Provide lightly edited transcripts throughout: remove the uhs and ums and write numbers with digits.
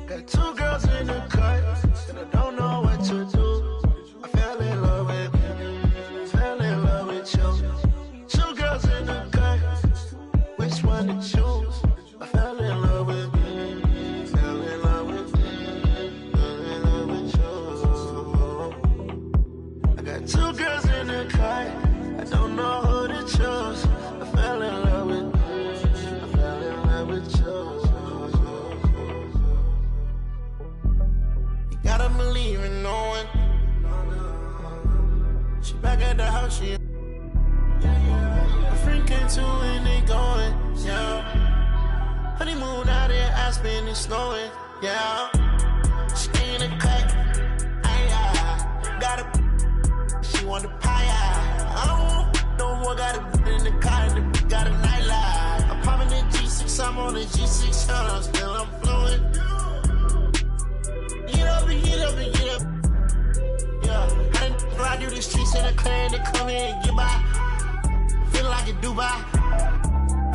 Got two girls in the cut, and I don't know what to do. I fell in love with you. Two girls in the cut, which one to choose? I fell in love with you. Fell in love with you. Fell in love with you. I got two girls in the cut, I don't know who to choose. I fell in love with you. I fell in love with you. Gotta believe in no one. She back at the house, she. My friend came to and they going, yeah. Honeymoon out there, Aspen and snowing, yeah. She in a cut, got a. She want the pie, I don't want no more. Got a in the car and the got a nightlife. I'm popping the G6, I'm on the G6, I'm still I'm fluent. Get up and get up and get up. Yeah, I didn't ride through the streets in a car and they come in and get by. Feel like a Dubai.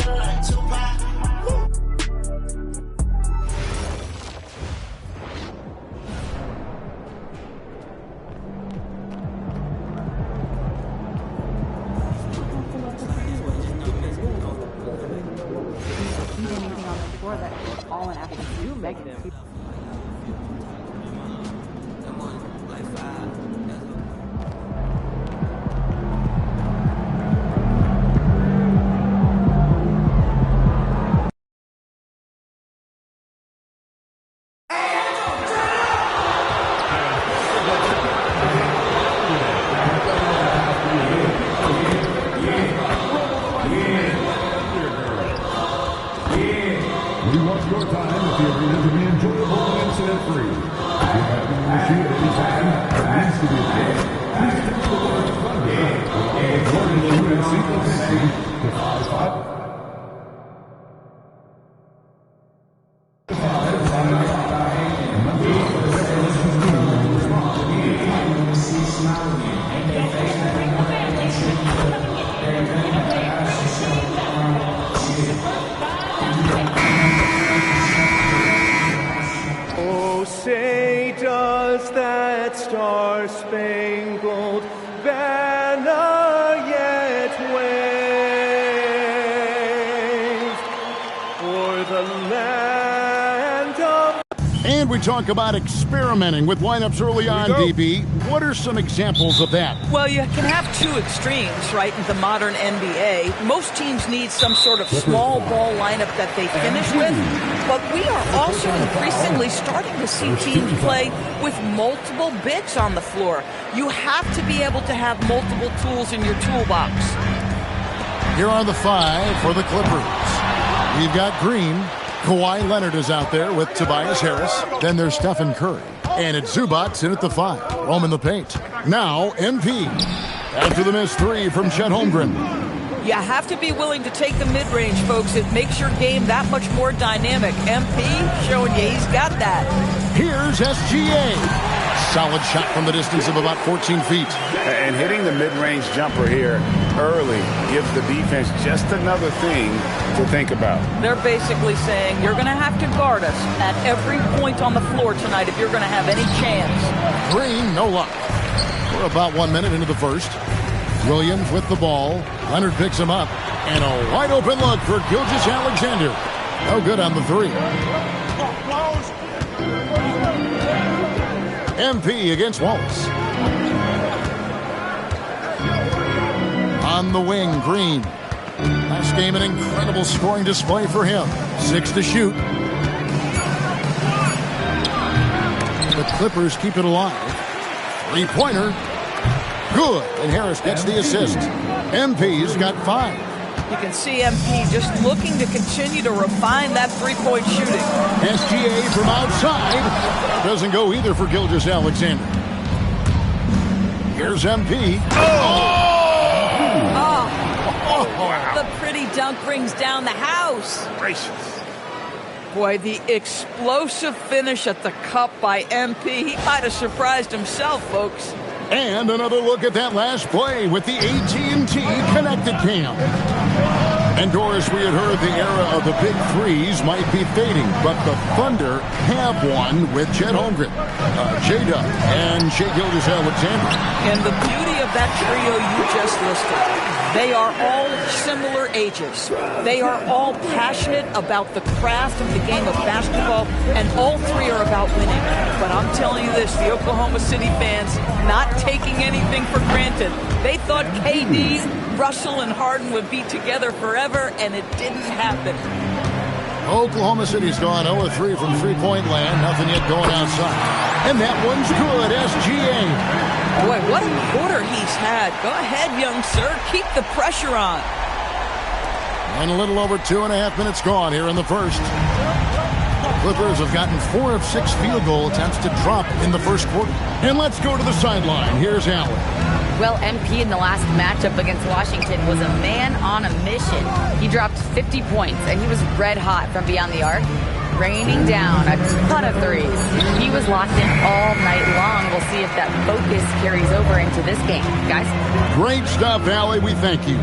Feel like Tupac. Woo. Anything on the floor that all in after you make them. We want your time with the arena to be enjoyable and incident-free. If you're having an issue at any time or needs to be fixed, please text the word Funday and Jordan UNC Cincinnati to 55. Oh, say does that star-spangled banner yet wave for the land of... And we talk about experimenting with lineups early on, DB. What are some examples of that? Well, you can have two extremes, right, in the modern NBA. Most teams need some sort of small ball lineup that they finish with, but we are also increasingly starting to see teams play with multiple bigs on the floor. You have to be able to have multiple tools in your toolbox. Here are the five for the Clippers. We've got Green. Kawhi Leonard is out there with Tobias Harris. Then there's Stephen Curry. And it's Zubac in at the 5. Roaming the paint. Now, MP. After the missed 3 from Chet Holmgren. You have to be willing to take the mid-range, folks. It makes your game that much more dynamic. MP showing you he's got that. Here's SGA. Solid shot from the distance of about 14 feet. And hitting the mid-range jumper here early gives the defense just another thing to think about. They're basically saying you're going to have to guard us at every point on the floor tonight if you're going to have any chance. Green, no luck. We're about 1 minute into the first. Williams with the ball. Leonard picks him up. And a wide open look for Gilgeous-Alexander. No good on the 3. MP against Wallace. On the wing, Green. Last game, an incredible scoring display for him. 6 to shoot. The Clippers keep it alive. 3-pointer. Good. And Harris gets the assist. MP's got 5. You can see MP just looking to continue to refine that three-point shooting. SGA from outside. Doesn't go either for Gilgeous-Alexander. Here's MP. The pretty dunk brings down the house. Gracious. Boy, the explosive finish at the cup by MP. He might have surprised himself, folks. And another look at that last play with the AT&T Connected Cam. And Doris, we had heard the era of the big threes might be fading, but the Thunder have one with Chet Holmgren, J-Dub, and Shai Gilgeous-Alexander. And the beauty of that trio you just listed, they are all similar ages. They are all passionate about the craft of the game of basketball, and all three are about winning. But I'm telling you this, the Oklahoma City fans not taking anything for granted. They thought KD, Russell, and Harden would be together forever, and it didn't happen. Oklahoma City's gone 0-3 from three-point land. Nothing yet going outside. And that one's good, SGA. Boy, what a quarter he's had. Go ahead, young sir. Keep the pressure on. And a little over 2.5 minutes gone here in the first. Clippers have gotten 4 of 6 field goal attempts to drop in the first quarter. And let's go to the sideline. Here's Allen. Well, MP in the last matchup against Washington was a man on a mission. He dropped 50 points, and he was red hot from beyond the arc, raining down a ton of threes. He was locked in all night long. We'll see if that focus carries over into this game. Guys? Great stuff, Allie. We thank you.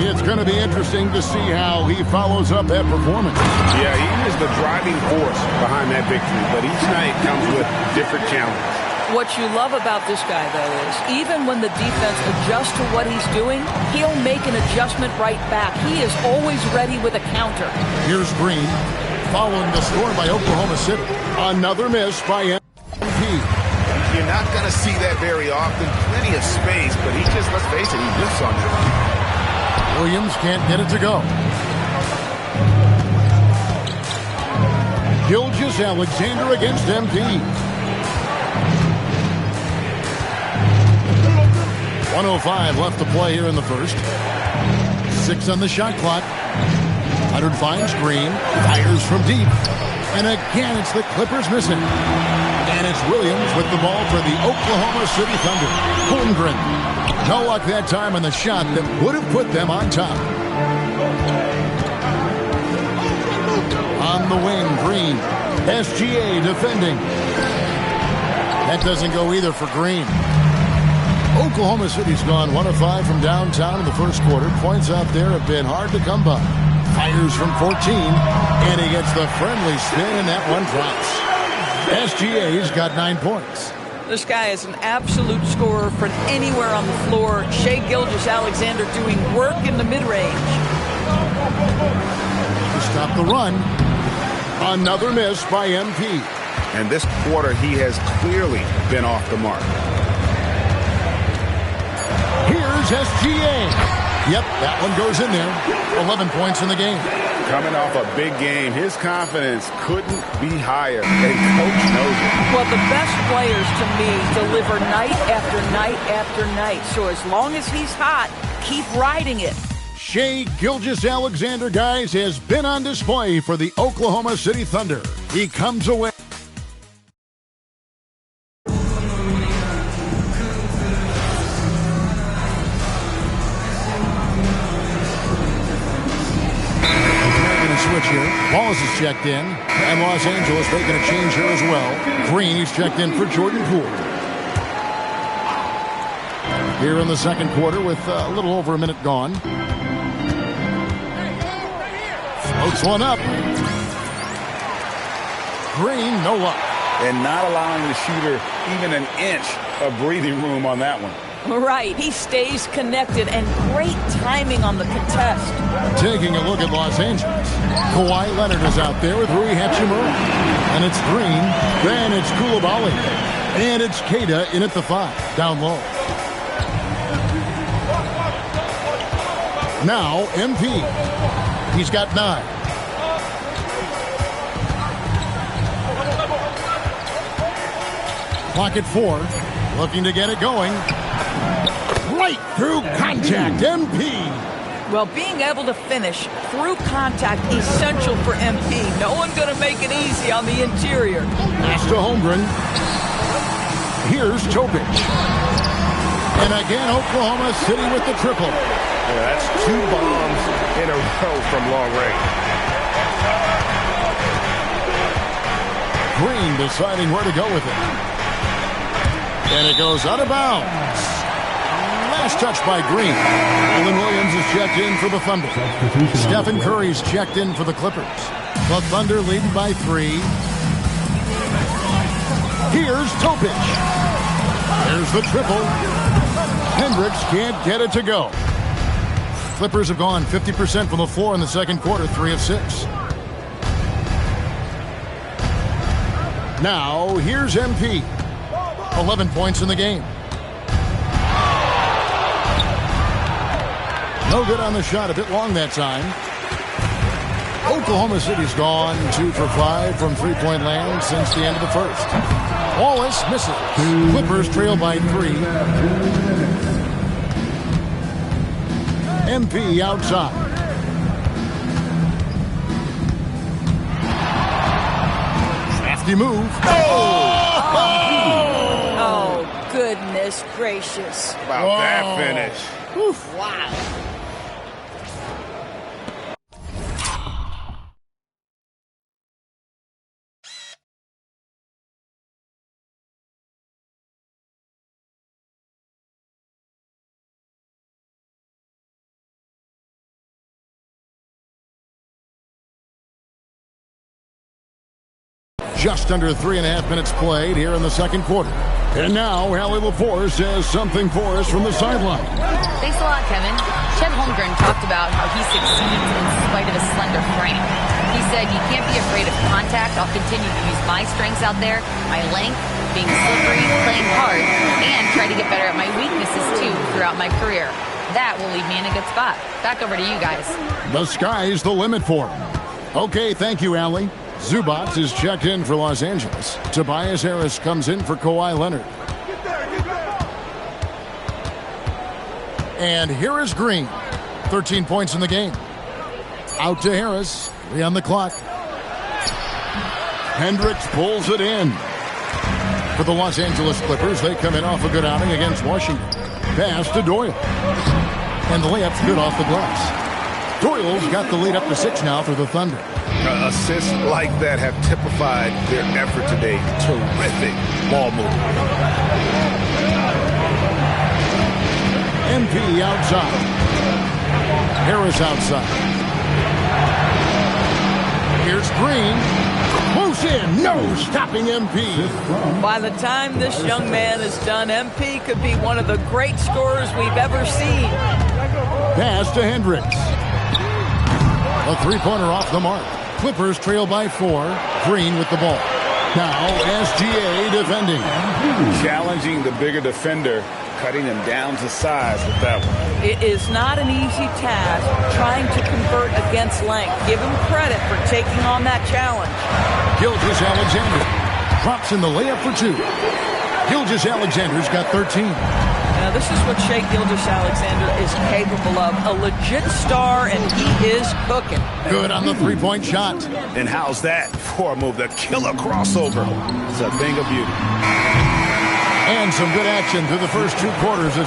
It's going to be interesting to see how he follows up that performance. Yeah, he was the driving force behind that victory, but each night comes with different challenges. What you love about this guy, though, is even when the defense adjusts to what he's doing, he'll make an adjustment right back. He is always ready with a counter. Here's Green, following the score by Oklahoma City. Another miss by MP. You're not going to see that very often. Plenty of space, but he just, let's face it, he whiffs on that. Williams can't get it to go. Gilgeous-Alexander against MP. 1:05 left to play here in the first. 6 on the shot clock. Huddard finds Green, fires from deep. And again, it's the Clippers missing. And it's Williams with the ball for the Oklahoma City Thunder. Holmgren. No luck that time on the shot that would have put them on top. On the wing, Green. SGA defending. That doesn't go either for Green. Oklahoma City's gone 1 of 5 from downtown in the first quarter. Points out there have been hard to come by. Fires from 14, and he gets the friendly spin, and that one drops. SGA's got 9 points. This guy is an absolute scorer from anywhere on the floor. Shai Gilgeous-Alexander doing work in the mid-range. To stop the run. Another miss by MP. And this quarter, he has clearly been off the mark. Here's SGA. Yep, that one goes in there. 11 points in the game. Coming off a big game, his confidence couldn't be higher, and coach knows it. Well, the best players, to me, deliver night after night after night. So as long as he's hot, keep riding it. Shai Gilgeous-Alexander, guys, has been on display for the Oklahoma City Thunder. He comes away. Switch here. Balls is checked in. And Los Angeles making a change here as well. Green is checked in for Jordan Poole. Here in the second quarter with a little over a minute gone. Floats one up. Green, no luck. And not allowing the shooter even an inch of breathing room on that one. Right. He stays connected, and great timing on the contest. Taking a look at Los Angeles. Kawhi Leonard is out there with Rui Hachimura. And it's Green. Then it's Coulibaly. And it's Keita in at the 5. Down low. Now MP. He's got 9. Clock at 4. Looking to get it going. Right through contact. MP. Well, being able to finish through contact, essential for MP. No one's going to make it easy on the interior. Pass to Holmgren. Here's Topic. And again, Oklahoma City with the triple. Yeah, that's 2 bombs in a row from long range. Green deciding where to go with it. And it goes out of bounds. Last touch by Green. Dylan Williams is checked in for the Thunder. Stephen Curry's checked in for the Clippers. The Thunder leading by 3. Here's Topic. There's the triple. Hendricks can't get it to go. Clippers have gone 50% from the floor in the second quarter, 3 of 6. Now, here's MP. 11 points in the game. No good on the shot, a bit long that time. Oklahoma City's gone 2 for 5 from three-point land since the end of the first. Wallace misses. Clippers trail by 3. MP outside. Crafty move. Oh, goodness gracious. About that finish. Oof, wow. Just under 3.5 minutes played here in the second quarter. And now, Hallie LaForce has something for us from the sideline. Thanks a lot, Kevin. Chet Holmgren talked about how he succeeds in spite of a slender frame. He said, "You can't be afraid of contact. I'll continue to use my strengths out there, my length, being slippery, playing hard, and try to get better at my weaknesses, too, throughout my career. That will leave me in a good spot." Back over to you guys. The sky's the limit for him. Okay, thank you, Allie. Zubac is checked in for Los Angeles. Tobias Harris comes in for Kawhi Leonard. And here is Green. 13 points in the game. Out to Harris. 3 on the clock. Hendricks pulls it in. For the Los Angeles Clippers, they come in off a good outing against Washington. Pass to Doyle. And the layup's good off the glass. Doyle's got the lead up to 6 now for the Thunder. Assists like that have typified their effort today. Terrific ball movement. MP outside. Harris outside. Here's Green. Moves in. No stopping MP. By the time this young man is done, MP could be one of the great scorers we've ever seen. Pass to Hendricks. A three-pointer off the mark. Clippers trail by 4. Green with the ball. Now SGA defending. Challenging the bigger defender, cutting him down to size with that one. It is not an easy task trying to convert against length. Give him credit for taking on that challenge. Gilgeous-Alexander drops in the layup for 2. Gilgeous-Alexander's got 13. Now, this is what Shai Gilgeous-Alexander is capable of. A legit star, and he is cooking. Good on the three-point shot. And how's that for a move? The killer crossover. It's a thing of beauty. And some good action through the first 2 quarters.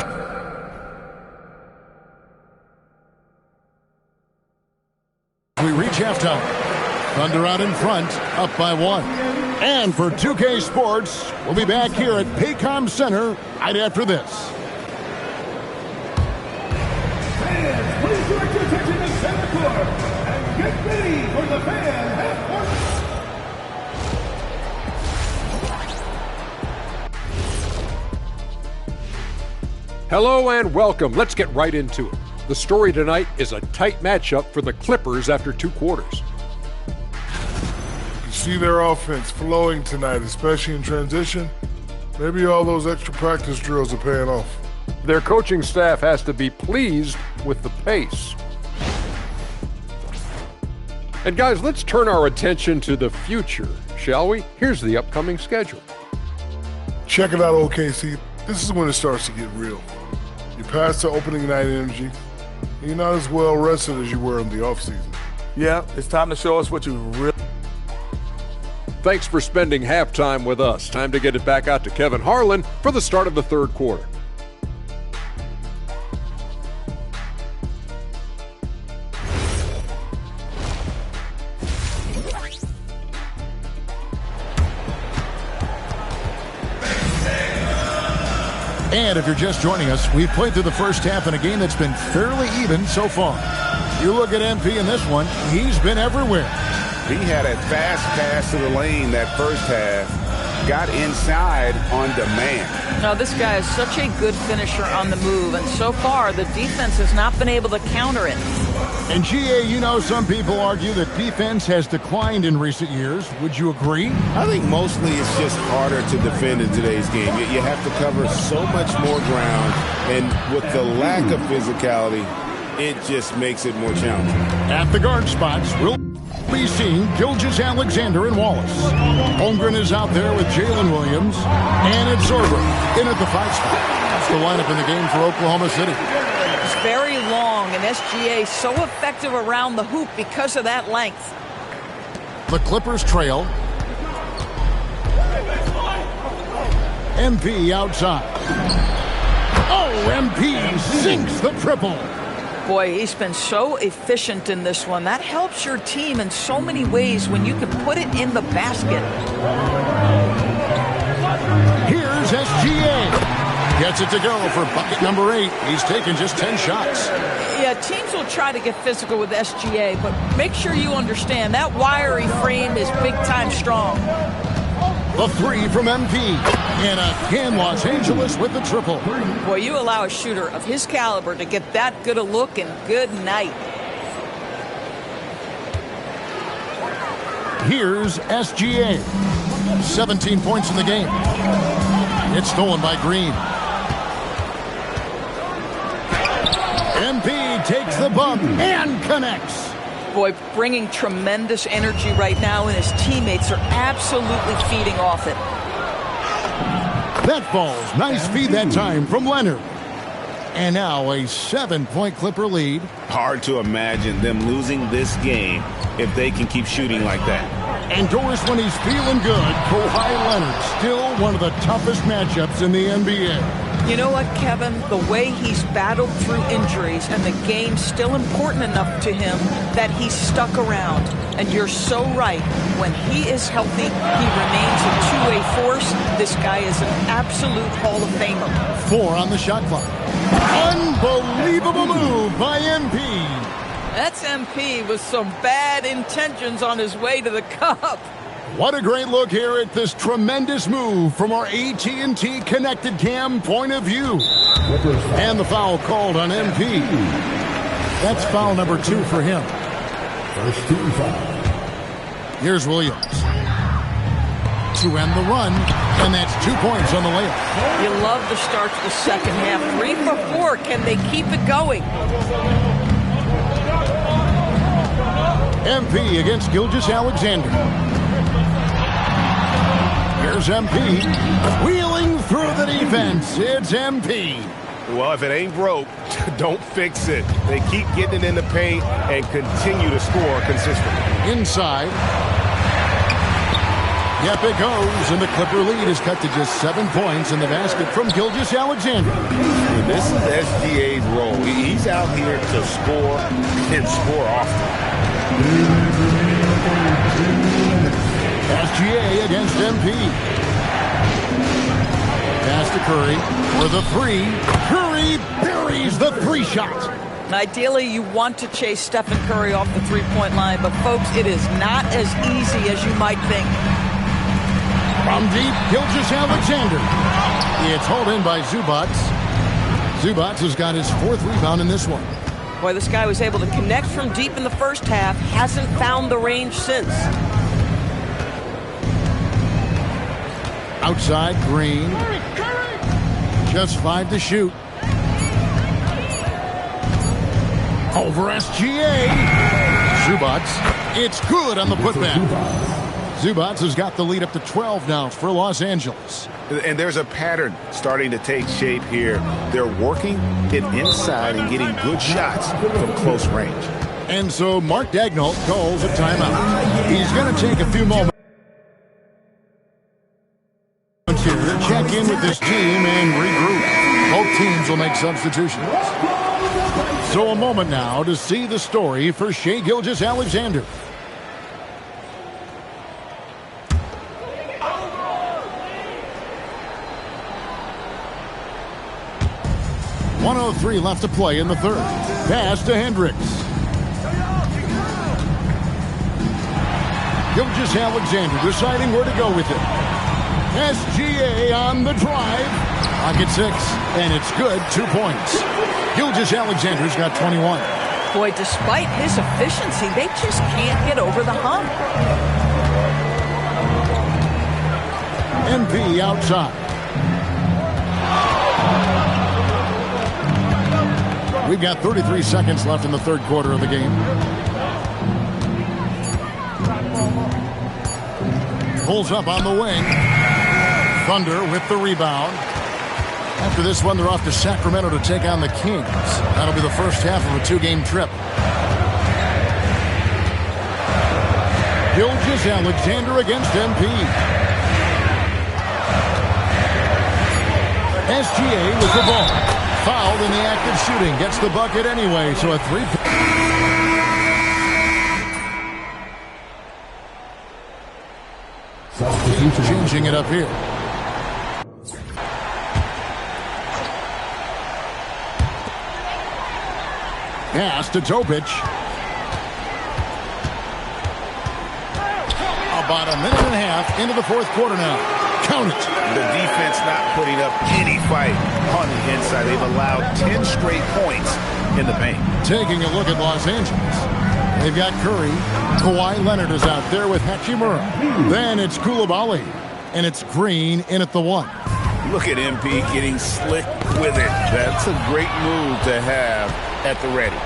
We reach halftime. Thunder out in front, up by 1. And for 2K Sports, we'll be back here at Paycom Center right after this. Please direct your attention to center court and get ready for the fan half-court. Hello and welcome. Let's get right into it. The story tonight is a tight matchup for the Clippers after 2 quarters. You see their offense flowing tonight, especially in transition. Maybe all those extra practice drills are paying off. Their coaching staff has to be pleased with the pace. And guys, let's turn our attention to the future, shall we? Here's the upcoming schedule. Check it out, OKC. This is when it starts to get real. You pass the opening night energy. You're not as well rested as you were in the offseason. Yeah, it's time to show us what you really... Thanks for spending halftime with us. Time to get it back out to Kevin Harlan for the start of the 3rd quarter. And if you're just joining us, we've played through the first half in a game that's been fairly even so far. You look at MP in this one, he's been everywhere. He had a fast pass to the lane that first half, got inside on demand. Now, this guy is such a good finisher on the move, and so far the defense has not been able to counter it. And GA, you know, some people argue that defense has declined in recent years. Would you agree? I think mostly it's just harder to defend in today's game. You have to cover so much more ground, and with the lack of physicality, it just makes it more challenging. At the guard spots, we'll be seeing Gilgeous-Alexander and Wallace. Holmgren is out there with Jalen Williams, and it's Zorba in at the 5 spot. That's the lineup in the game for Oklahoma City. It's very long, and SGA so effective around the hoop because of that length. The Clippers trail. MP outside. Oh, MP sinks the triple. Boy, he's been so efficient in this one. That helps your team in so many ways when you can put it in the basket. Here's SGA. Gets it to go for bucket number 8. He's taken just 10 shots. Yeah, teams will try to get physical with SGA, but make sure you understand that wiry frame is big-time strong. The 3 from MP. And again, Los Angeles with the triple. Boy, you allow a shooter of his caliber to get that good a look, and good night. Here's SGA. 17 points in the game. It's stolen by Green. MP takes the bump and connects. Boy, bringing tremendous energy right now, and his teammates are absolutely feeding off it. That falls. Nice feed that time from Leonard. And now a 7-point Clipper lead. Hard to imagine them losing this game if they can keep shooting like that. And Doris, when he's feeling good, Kawhi Leonard, still one of the toughest matchups in the NBA. You know what, Kevin? The way he's battled through injuries and the game's still important enough to him that he's stuck around. And you're so right. When he is healthy, he remains a two-way force. This guy is an absolute Hall of Famer. 4 on the shot clock. Unbelievable move by MP. That's MP with some bad intentions on his way to the cup. What a great look here at this tremendous move from our AT&T Connected Cam point of view. And the foul called on MP. That's foul number 2 for him. First team foul. Here's Williams to end the run, and that's 2 points on the layup. You love the start to the second half. 3 for 4. Can they keep it going? MP against Gilgeous-Alexander. Here's MP wheeling through the defense. It's MP. Well, if it ain't broke, don't fix it. They keep getting it in the paint and continue to score consistently. Inside. Yep, it goes, and the Clipper lead is cut to just 7 points in the basket from Gilgeous-Alexander. This is SGA's role. He's out here to score and score often. SGA against MP. Pass to Curry for the 3. Curry buries the 3 shot. Ideally, you want to chase Stephen Curry off the three-point line, but folks, it is not as easy as you might think. From deep, Gilgeous-Alexander. It's hauled in by Zubac. Zubac has got his 4th rebound in this one. Boy, this guy was able to connect from deep in the first half, hasn't found the range since. Outside, Green. Just 5 to shoot. Over SGA. Zubac. It's good on the putback. Zubac has got the lead up to 12 now for Los Angeles. And there's a pattern starting to take shape here. They're working it inside and getting good shots from close range. And so Mark Daigneault calls a timeout. He's going to take a few moments here to check in with this team and regroup. Both teams will make substitutions. So a moment now to see the story for Shai Gilgeous-Alexander. 1:03 left to play in the third. Pass to Hendricks. Gilgeous-Alexander deciding where to go with it. SGA on the drive. Pocket 6, and it's good. 2 points. Gilgeous-Alexander's got 21. Boy, despite his efficiency, they just can't get over the hump. MP outside. We've got 33 seconds left in the third quarter of the game. Pulls up on the wing. Thunder with the rebound. After this one, they're off to Sacramento to take on the Kings. That'll be the first half of a 2-game trip. Gilgeous-Alexander against MP. SGA with the ball. Fouled in the act of shooting. Gets the bucket anyway, so a 3. Changing it up here. Pass to Topic. About a minute and a half into the fourth quarter now. Count it. The defense not putting up any fight on the inside. They've allowed 10 straight points in the paint. Taking a look at Los Angeles. They've got Curry. Kawhi Leonard is out there with Hachimura. Then it's Coulibaly. And it's Green in at the 1. Look at MP getting slick with it. That's a great move to have at the ready.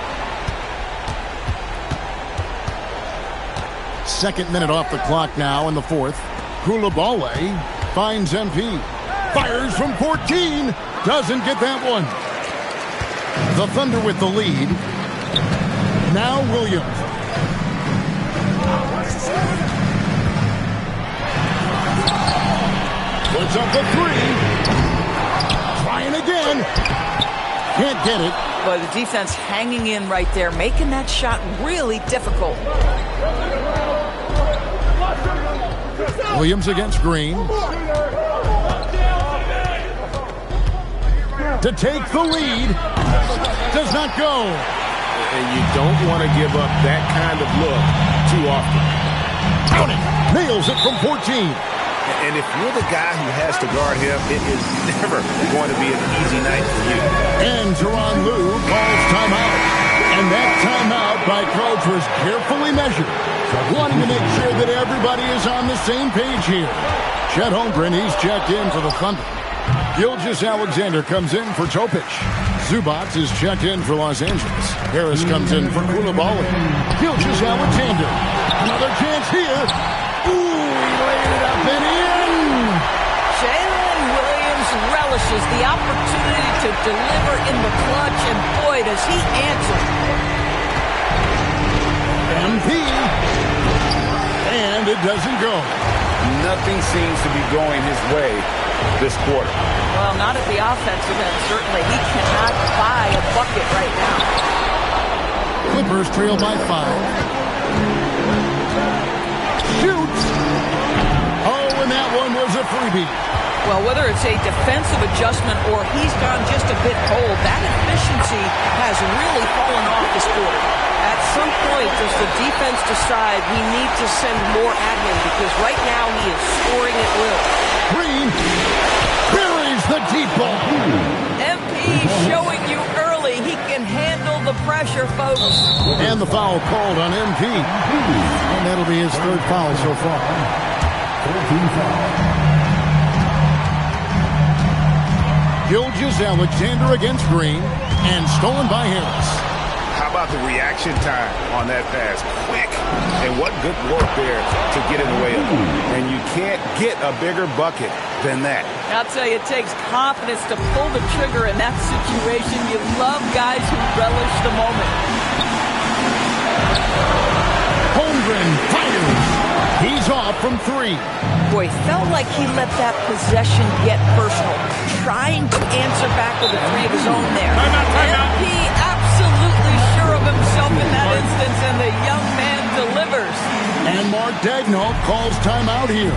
Second minute off the clock now in the fourth. Coulibaly finds MP. Fires from 14. Doesn't get that one. The Thunder with the lead. Now Williams. Puts up the 3. Trying again. Can't get it. But the defense hanging in right there, making that shot really difficult. Williams against Green. To take the lead. Does not go. And you don't want to give up that kind of look too often. Count it. Nails it from 14. And if you're the guy who has to guard him, it is never going to be an easy night for you. And Tyronn Lue calls timeout. And that timeout by Coach was carefully measured, wanting to make sure that everybody is on the same page here. Chet Holmgren, he's checked in for the Thunder. Gilgeous-Alexander comes in for Topic. Zubac is checked in for Los Angeles. Harris comes in for Coulibaly. Gilgeous-Alexander. Another chance here. Ooh, he laid it up and in. Jalen Williams relishes the opportunity to deliver in the clutch, and boy, does he answer. MP. And it doesn't go. Nothing seems to be going his way this quarter. Well, not at the offensive end, certainly. He cannot buy a bucket right now. Clippers trail by 5. Shoots. Oh, and that one was a freebie. Well, whether it's a defensive adjustment or he's gone just a bit cold, that efficiency has really fallen off this quarter. At some point, does the defense decide we need to send more at him? Because right now he is scoring at will. Green buries the deep ball. MP showing you early he can handle the pressure, folks. And the foul called on MP. And that'll be his third foul so far. 14 foul. Gilgeous-Alexander against Green. And stolen by Harris. How about the reaction time on that pass? Quick. And what good work there to get in the way of it. And you can't get a bigger bucket than that. I'll tell you, it takes confidence to pull the trigger in that situation. You love guys who relish the moment. Holmgren fires. He's off from 3. Boy, felt like he let that possession get personal. Trying to answer back with a 3 of his own there. MP absolutely sure of himself in that instance, and the young man delivers. And Mark Daigneault calls timeout here.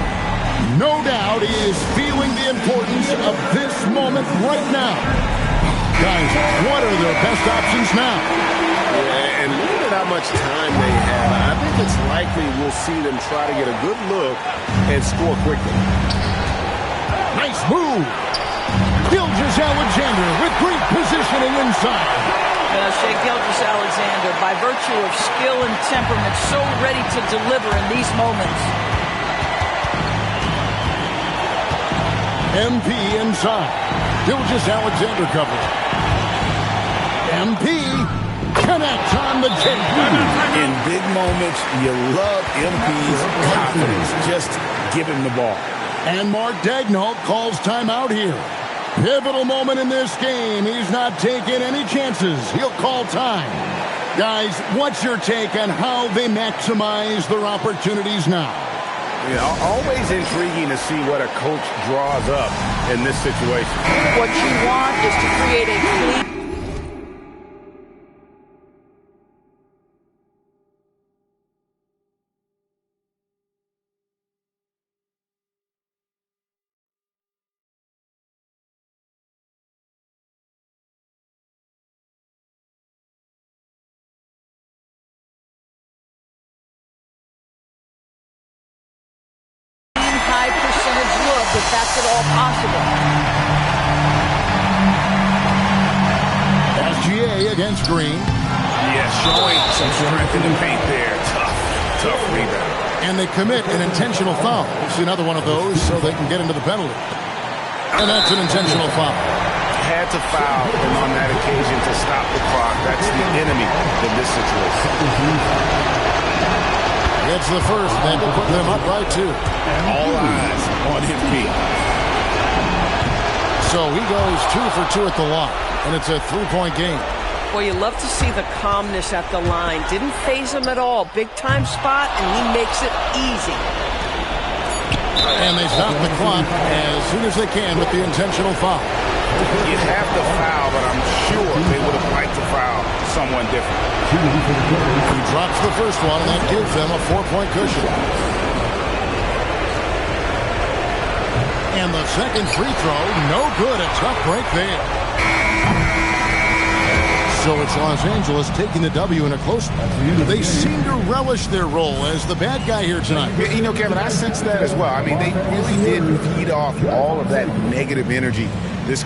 No doubt he is feeling the importance of this moment right now. Guys, what are their best options now? Yeah, and looking at how much time they have, I think it's likely we'll see them try to get a good look and score quickly. Nice move. Gilgeous-Alexander with great positioning inside. Shai Gilgeous-Alexander, by virtue of skill and temperament, so ready to deliver in these moments. MP inside. Gilgeous-Alexander covers. MP connects on the JP. In big moments, you love MP's confidence. Just give him the ball. And Mark Daigneault calls timeout here. Pivotal moment in this game. He's not taking any chances. He'll call time. Guys, what's your take on how they maximize their opportunities now? Always intriguing to see what a coach draws up in this situation. What you want is to create a clean... high percentage look, if that's at all possible. SGA against Green. Yes, showing some strength in the paint there. Tough rebound. And they commit an intentional foul. We'll see another one of those so they can get into the penalty. And that's an intentional foul. Had to foul, and on that occasion to stop the clock. That's the enemy in this situation. It's the first, then to put them up by 2. All eyes on MP. So he goes 2 for 2 at the line, and it's a 3-point game. Well, you love to see the calmness at the line. Didn't faze him at all. Big-time spot, and he makes it easy. And they stop the clock as soon as they can with the intentional foul. You have to foul, but I'm sure they would have liked to foul someone different. He drops the first one, and that gives them a 4-point cushion. And the second free throw, no good. A tough break there. So it's Los Angeles taking the W in a close one. They seem to relish their role as the bad guy here tonight. You know, Kevin, I sense that as well. I mean, they really did feed off all of that negative energy. This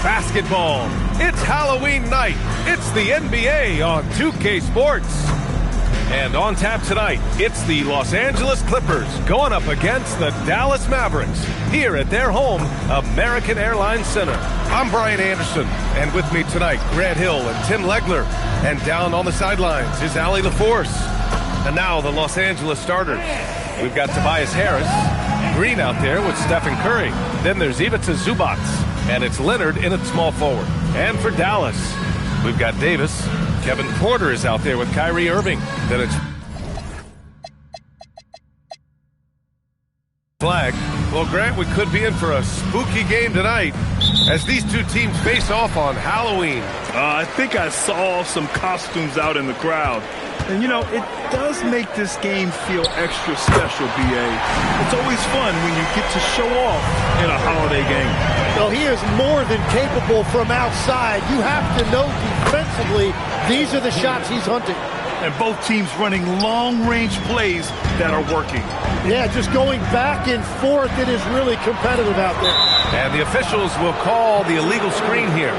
basketball. It's Halloween night. It's the NBA on 2K Sports. And on tap tonight, it's the Los Angeles Clippers going up against the Dallas Mavericks here at their home, American Airlines Center. I'm Brian Anderson, and with me tonight, Grant Hill and Tim Legler. And down on the sidelines is Allie LaForce. And now the Los Angeles starters. We've got Tobias Harris, Green out there with Stephen Curry. Then there's Ivica Zubac. And it's Leonard in at small forward. And for Dallas, We've got Davis. Kevin Porter is out there with Kyrie Irving. Then it's flag. Well, Grant, we could be in for a spooky game tonight as these two teams face off on Halloween. I think I saw some costumes out in the crowd. And, you know, it does make this game feel extra special, B.A. It's always fun when you get to show off in a holiday game. Well, he is more than capable from outside. You have to know defensively, these are the shots he's hunting. And both teams running long-range plays that are working. Yeah, just going back and forth, it is really competitive out there. And the officials will call the illegal screen here.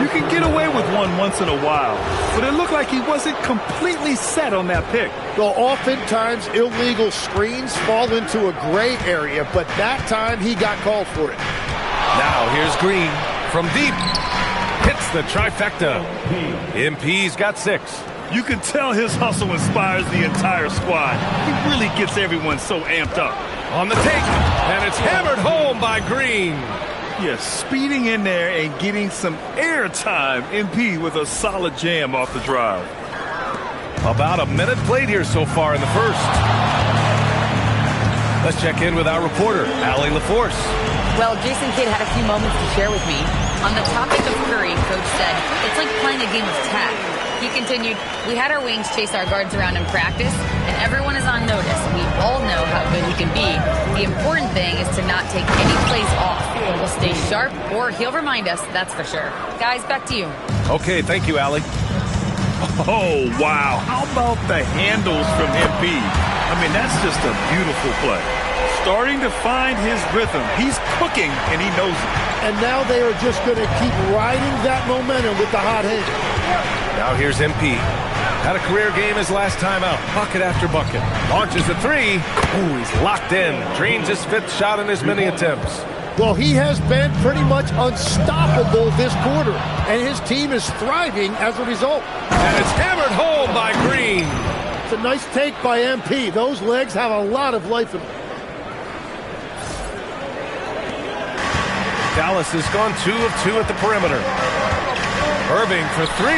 You can get away with one once in a while, but it looked like he wasn't completely set on that pick. Well, oftentimes illegal screens fall into a gray area, but that time he got called for it. Now here's Green from deep. Hits the trifecta. MP's got 6. You can tell his hustle inspires the entire squad. He really gets everyone so amped up. On the take, and it's hammered home by Green. Yeah, speeding in there and getting some air time. MP with a solid jam off the drive. About a minute played here so far in the first. Let's check in with our reporter, Allie LaForce. Well, Jason Kidd had a few moments to share with me. On the topic of Curry, Coach said, it's like playing a game of tag. He continued, we had our wings chase our guards around in practice, and everyone is on notice. We all know how good he can be. The important thing is to not take any plays off. We'll stay sharp, or he'll remind us, that's for sure. Guys, back to you. Okay, thank you, Allie. Oh, wow. How about the handles from MP? I mean, that's just a beautiful play. Starting to find his rhythm. He's cooking, and he knows it. And now they are just going to keep riding that momentum with the hot hand. Now here's MP. Had a career game his last time out. Bucket after bucket. Launches a 3. Ooh, he's locked in. Drains his 5th shot in his many attempts. Well, he has been pretty much unstoppable this quarter, and his team is thriving as a result. And it's hammered home by Green. It's a nice take by MP. Those legs have a lot of life in them. Dallas has gone 2 of 2 at the perimeter. Irving for 3.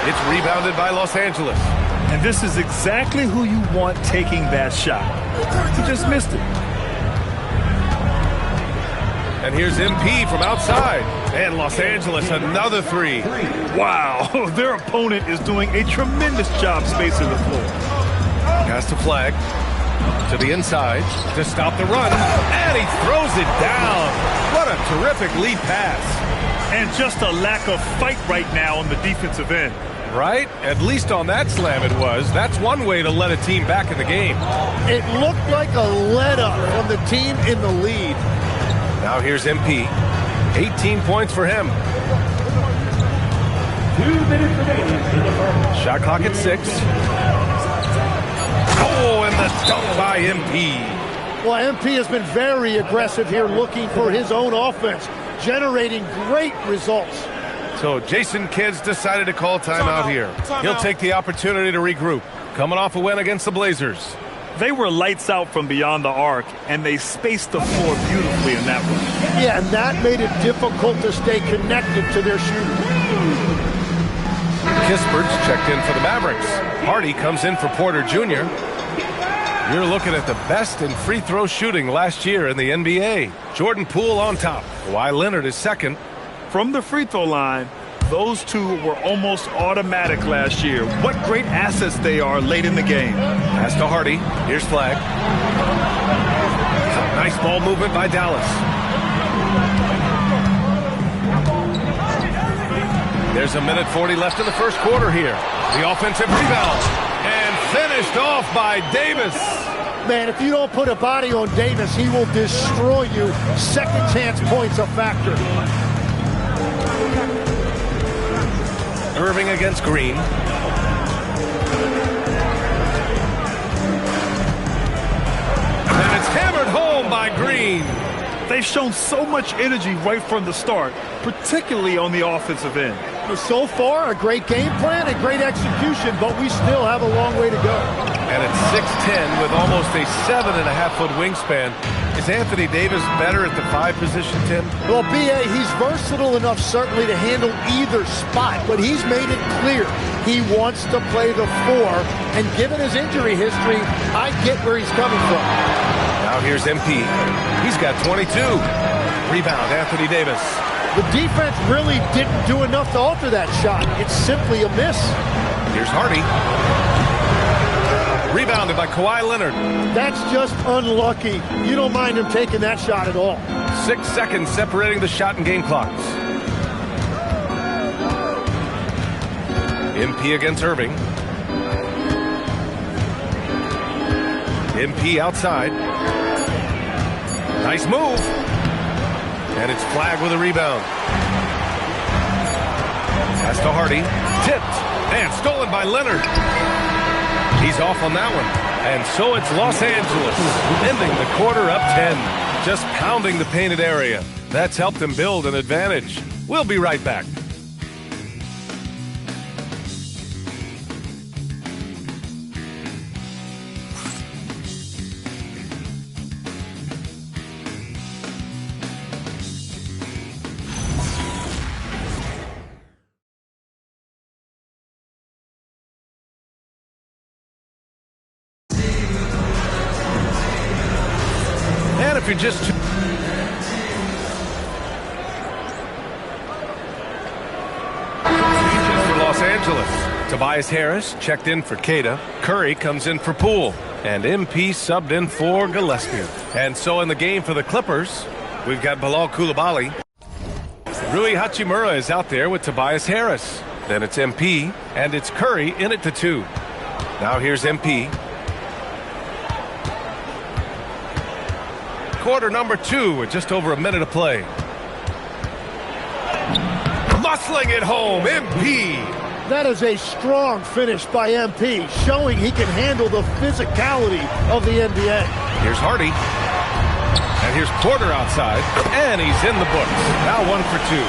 It's rebounded by Los Angeles. And this is exactly who you want taking that shot. He just missed it. And here's MP from outside. And Los Angeles, another 3. Wow, their opponent is doing a tremendous job spacing the floor. Has to flag. To the inside to stop the run. And he throws it down. What a terrific lead pass. And just a lack of fight right now on the defensive end. Right? At least on that slam it was. That's one way to let a team back in the game. It looked like a let-up from the team in the lead. Now here's MP. 18 points for him. 2 minutes remaining. Shot clock at 6. Oh, and the dunk by MP. Well, MP has been very aggressive here, looking for his own offense, generating great results. So Jason Kidd's decided to call timeout here. He'll take the opportunity to regroup. Coming off a win against the Blazers. They were lights out from beyond the arc, and they spaced the floor beautifully in that one. Yeah, and that made it difficult to stay connected to their shooting. Kispert's checked in for the Mavericks. Hardy comes in for Porter Jr. You're looking at the best in free throw shooting last year in the NBA. Jordan Poole on top. Kawhi Leonard is second. From the free throw line, those two were almost automatic last year. What great assets they are late in the game. Pass to Hardy. Here's flag. Some nice ball movement by Dallas. There's a minute 40 left in the first quarter here. The offensive rebound. And finished off by Davis. Man, if you don't put a body on Davis, he will destroy you. Second chance points a factor. Irving against Green. And it's hammered home by Green. They've shown so much energy right from the start, particularly on the offensive end. So far, a great game plan and great execution, but we still have a long way to go. And at 6'10", with almost a 7.5-foot wingspan, is Anthony Davis better at the 5 position, Tim? Well, B.A., he's versatile enough certainly to handle either spot, but he's made it clear he wants to play the 4, and given his injury history, I get where he's coming from. Now here's MP. He's got 22. Rebound, Anthony Davis. The defense really didn't do enough to alter that shot. It's simply a miss. Here's Hardy. Rebounded by Kawhi Leonard. That's just unlucky. You don't mind him taking that shot at all. 6 seconds separating the shot and game clocks. MP against Irving. MP outside. Nice move. And it's Flagg with a rebound. Pass to Hardy. Tipped. And stolen by Leonard. He's off on that one. And so it's Los Angeles, ending the quarter up 10. Just pounding the painted area. That's helped them build an advantage. We'll be right back. If you're just changes for Los Angeles. Tobias Harris checked in for Queta. Curry comes in for Poole. And MP subbed in for Gillespie. And so in the game for the Clippers, we've got Bilal Coulibaly. Rui Hachimura is out there with Tobias Harris. Then it's MP, and it's Curry in at the 2. Now here's MP. Quarter number 2 with just over a minute of play. Muscling it home, MP. That is a strong finish by MP, showing he can handle the physicality of the NBA. Here's Hardy. And here's Porter outside, and he's in the books. Now 1 for 2.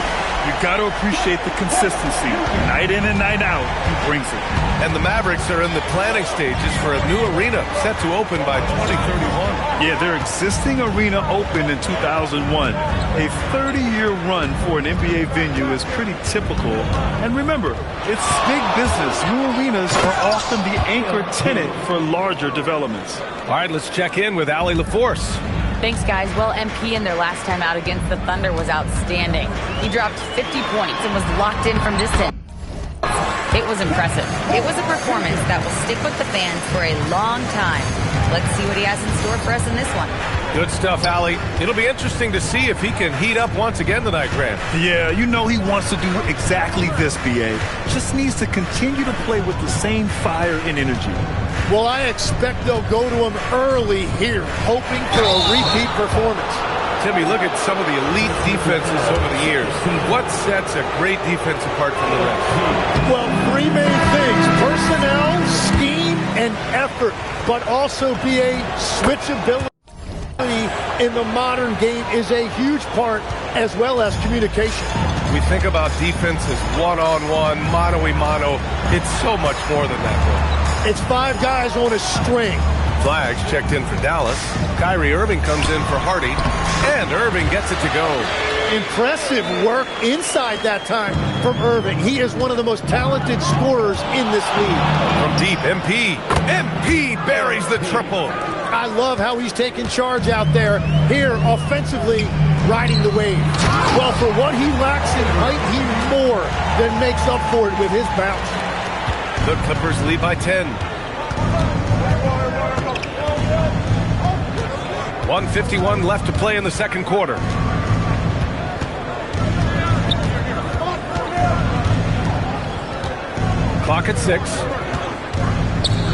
You've got to appreciate the consistency. Night in and night out, he brings it. And the Mavericks are in the planning stages for a new arena set to open by 2031. Yeah, their existing arena opened in 2001. A 30-year run for an NBA venue is pretty typical. And remember, it's big business. New arenas are often the anchor tenant for larger developments. All right, let's check in with Allie LaForce. Thanks, guys. Well, MP in their last time out against the Thunder was outstanding. He dropped 50 points and was locked in from distance. It was impressive. It was a performance that will stick with the fans for a long time. Let's see what he has in store for us in this one. Good stuff, Allie. It'll be interesting to see if he can heat up once again tonight, Grant. Yeah, you know he wants to do exactly this, B.A. Just needs to continue to play with the same fire and energy. Well, I expect they'll go to him early here, hoping for a repeat performance. Timmy, look at some of the elite defenses over the years. What sets a great defense apart from the rest? Well, 3 main things: personnel, scheme, and effort, but also switchability in the modern game is a huge part, as well as communication. We think about defense as one-on-one, mano-a-mano. It's so much more than that, though. It's 5 guys on a string. Flags checked in for Dallas. Kyrie Irving comes in for Hardy. And Irving gets it to go. Impressive work inside that time from Irving. He is one of the most talented scorers in this league. From deep, MP. MP buries the triple. I love how he's taking charge out there. Here, offensively, riding the wave. Well, for what he lacks in height, he more than makes up for it with his bounce. The Clippers lead by 10. 1:51 left to play in the second quarter. Clock at 6.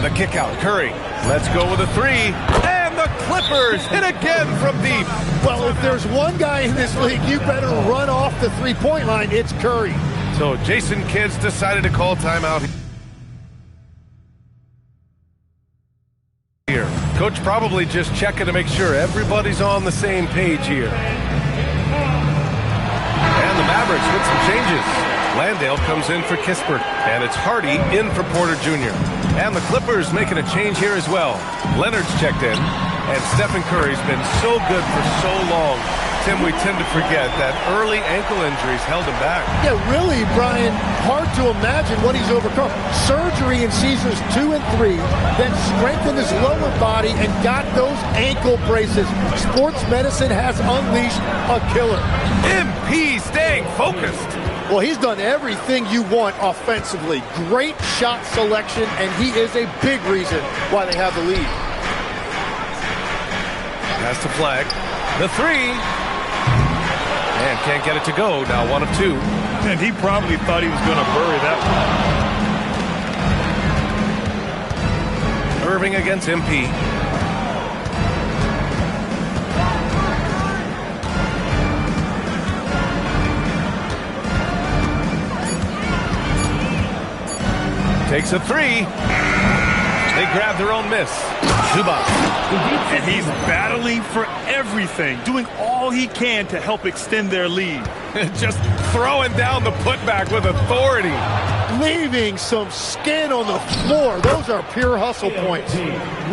The kick out. Curry. Let's go with a 3. And the Clippers hit again from deep. Well, if there's one guy in this league, you better run off the three-point line. It's Curry. So Jason Kidd's decided to call timeout here. Coach probably just checking to make sure everybody's on the same page here. And the Mavericks with some changes. Landale comes in for Kispert, and it's Hardy in for Porter Jr. And the Clippers making a change here as well. Leonard's checked in, and Stephen Curry's been so good for so long. Tim, we tend to forget that early ankle injuries held him back. Yeah, really, Brian, hard to imagine what he's overcome. Surgery in seasons 2 and 3, then strengthened his lower body and got those ankle braces. Sports medicine has unleashed a killer. MP staying focused. Well, he's done everything you want offensively. Great shot selection, and he is a big reason why they have the lead. Pass to Flag. The three. And can't get it to go. Now 1 of 2. And he probably thought he was going to bury that one. Irving against MP. Takes a 3. They grab their own miss. Zubac. And he's battling for everything, doing all he can to help extend their lead. Just throwing down the putback with authority. Leaving some skin on the floor. Those are pure hustle points.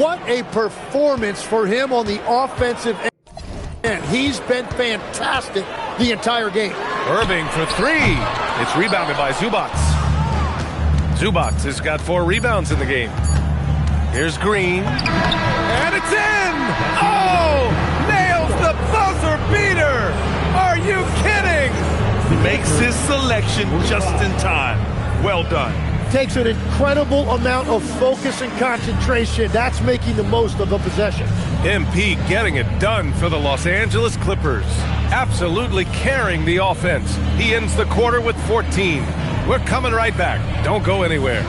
What a performance for him on the offensive end. He's been fantastic the entire game. Irving for 3. It's rebounded by Zubac. Zubac has got 4 rebounds in the game. Here's Green. And it's in! Oh! Nails the buzzer beater! Are you kidding? Makes his selection just in time. Well done. Takes an incredible amount of focus and concentration. That's making the most of the possession. MP getting it done for the Los Angeles Clippers. Absolutely carrying the offense. He ends the quarter with 14. We're coming right back. Don't go anywhere.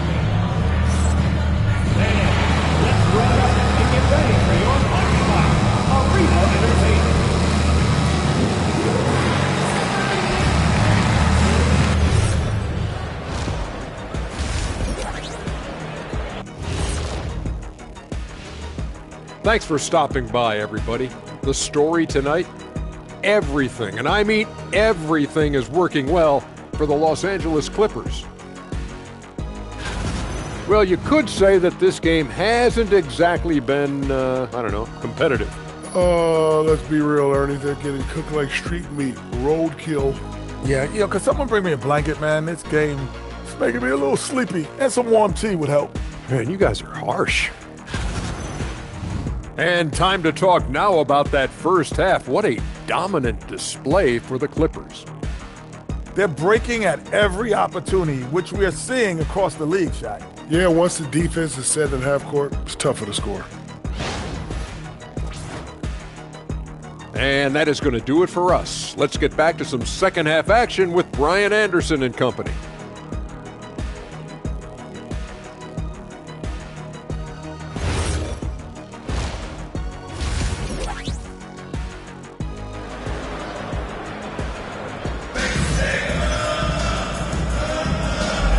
Thanks for stopping by, everybody. The story tonight, everything, and I mean everything, is working well for the Los Angeles Clippers. Well, you could say that this game hasn't exactly been, competitive. Let's be real, Ernie. They're getting cooked like street meat. Roadkill. Yeah, could someone bring me a blanket, man? This game is making me a little sleepy, and some warm tea would help. Man, you guys are harsh. And time to talk now about that first half. What a dominant display for the Clippers. They're breaking at every opportunity, which we are seeing across the league, Shaq. Yeah, once the defense is set in half court, it's tougher to score. And that is going to do it for us. Let's get back to some second half action with Brian Anderson and company.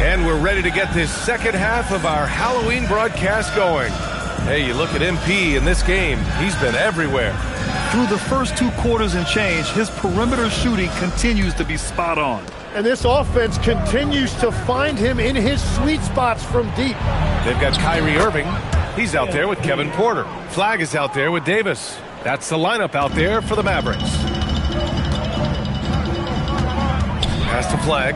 And we're ready to get this second half of our Halloween broadcast going. Hey, you look at MP in this game, he's been everywhere. Through the first 2 quarters and change, his perimeter shooting continues to be spot on. And this offense continues to find him in his sweet spots from deep. They've got Kyrie Irving. He's out there with Kevin Porter. Flag is out there with Davis. That's the lineup out there for the Mavericks. Pass to Flag.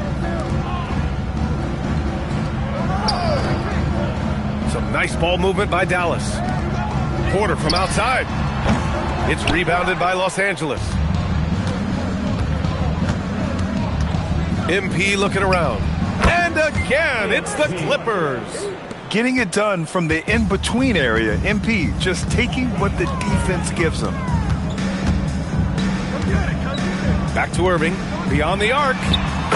Some nice ball movement by Dallas. Porter from outside. It's rebounded by Los Angeles. MP looking around. And again, it's the Clippers. Getting it done from the in-between area. MP just taking what the defense gives him. Back to Irving. Beyond the arc.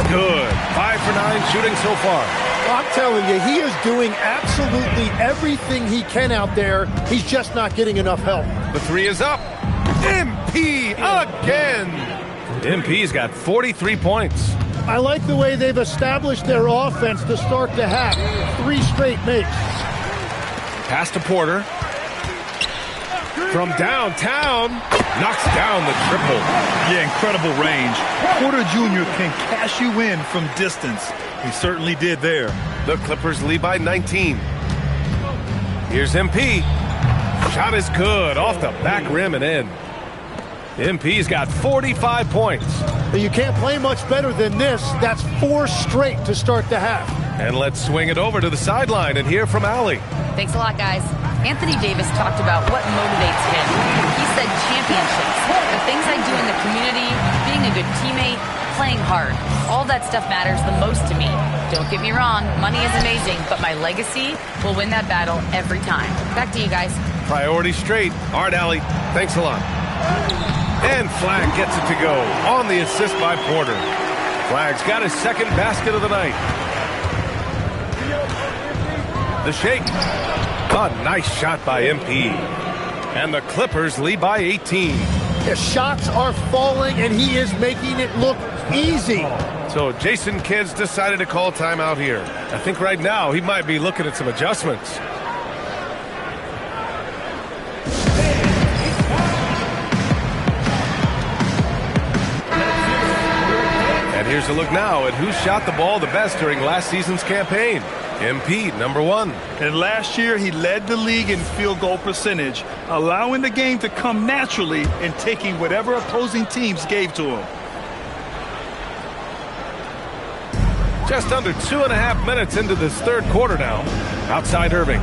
Good. 5 for 9 shooting so far. I'm telling you, he is doing absolutely everything he can out there. He's just not getting enough help. The 3 is up. MP again. MP's got 43 points. I like the way they've established their offense to start the half. 3 straight makes. Pass to Porter. From downtown, knocks down the triple. Yeah, incredible range. Porter Jr. can cash you in from distance. He certainly did there. The Clippers lead by 19. Here's MP. Shot is good off the back rim and in. MP's got 45 points. You can't play much better than this. That's 4 straight to start the half. And let's swing it over to the sideline and hear from Allie. Thanks a lot, guys. Anthony Davis talked about what motivates him. He said championships, the things I do in the community, being a good teammate, playing hard. All that stuff matters the most to me. Don't get me wrong, money is amazing, but my legacy will win that battle every time. Back to you guys. Priority straight. All right, Allie. Thanks a lot. And Flagg gets it to go on the assist by Porter. Flagg's got his second basket of the night. The shake. A nice shot by MP. And the Clippers lead by 18. The shots are falling, and he is making it look easy. So Jason Kidd's decided to call timeout here. I think right now he might be looking at some adjustments. And here's a look now at who shot the ball the best during last season's campaign. MP, number 1. And last year, he led the league in field goal percentage, allowing the game to come naturally and taking whatever opposing teams gave to him. Just under 2.5 minutes into this third quarter now. Outside Irving.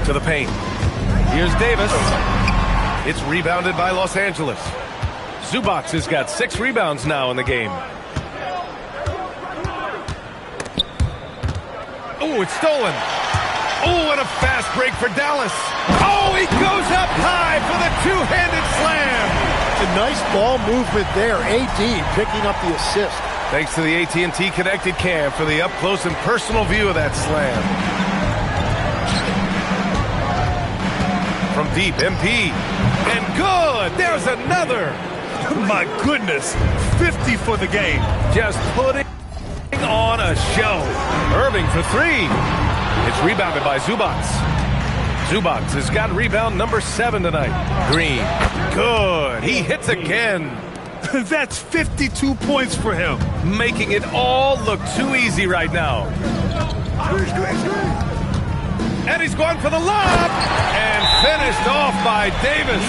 To the paint. Here's Davis. It's rebounded by Los Angeles. Zubac has got 6 rebounds now in the game. Oh, it's stolen. Oh, and a fast break for Dallas. Oh, he goes up high for the two-handed slam. A nice ball movement there. AD picking up the assist. Thanks to the AT&T Connected Cam for the up-close and personal view of that slam. From deep, MP. And good. There's another. My goodness. 50 for the game. Just putting on a show. Irving for 3. It's rebounded by Zubac. Zubac has got rebound number 7 tonight. Green. Good. He hits again. That's 52 points for him. Making it all look too easy right now. And he's going for the lob. And finished off by Davis.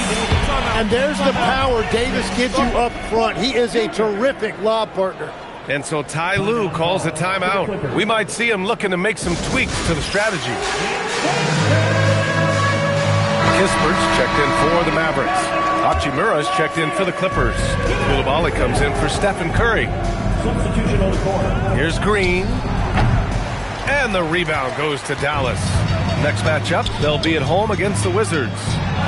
And there's the power Davis gives you up front. He is a terrific lob partner. And so Ty Lue calls a timeout. We might see him looking to make some tweaks to the strategy. Kispert's checked in for the Mavericks. Hachimura's checked in for the Clippers. Coulibaly comes in for Stephen Curry. Here's Green. And the rebound goes to Dallas. Next matchup, they'll be at home against the Wizards.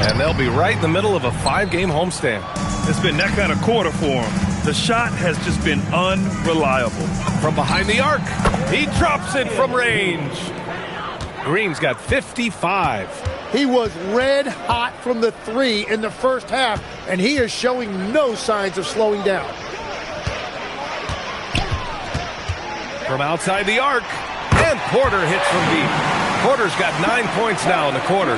And they'll be right in the middle of a 5-game homestand. It's been that kind of quarter for him. The shot has just been unreliable. From behind the arc, he drops it from range. Green's got 55. He was red hot from the 3 in the first half, and he is showing no signs of slowing down. From outside the arc, and Porter hits from deep. Porter's got 9 points now in the quarter.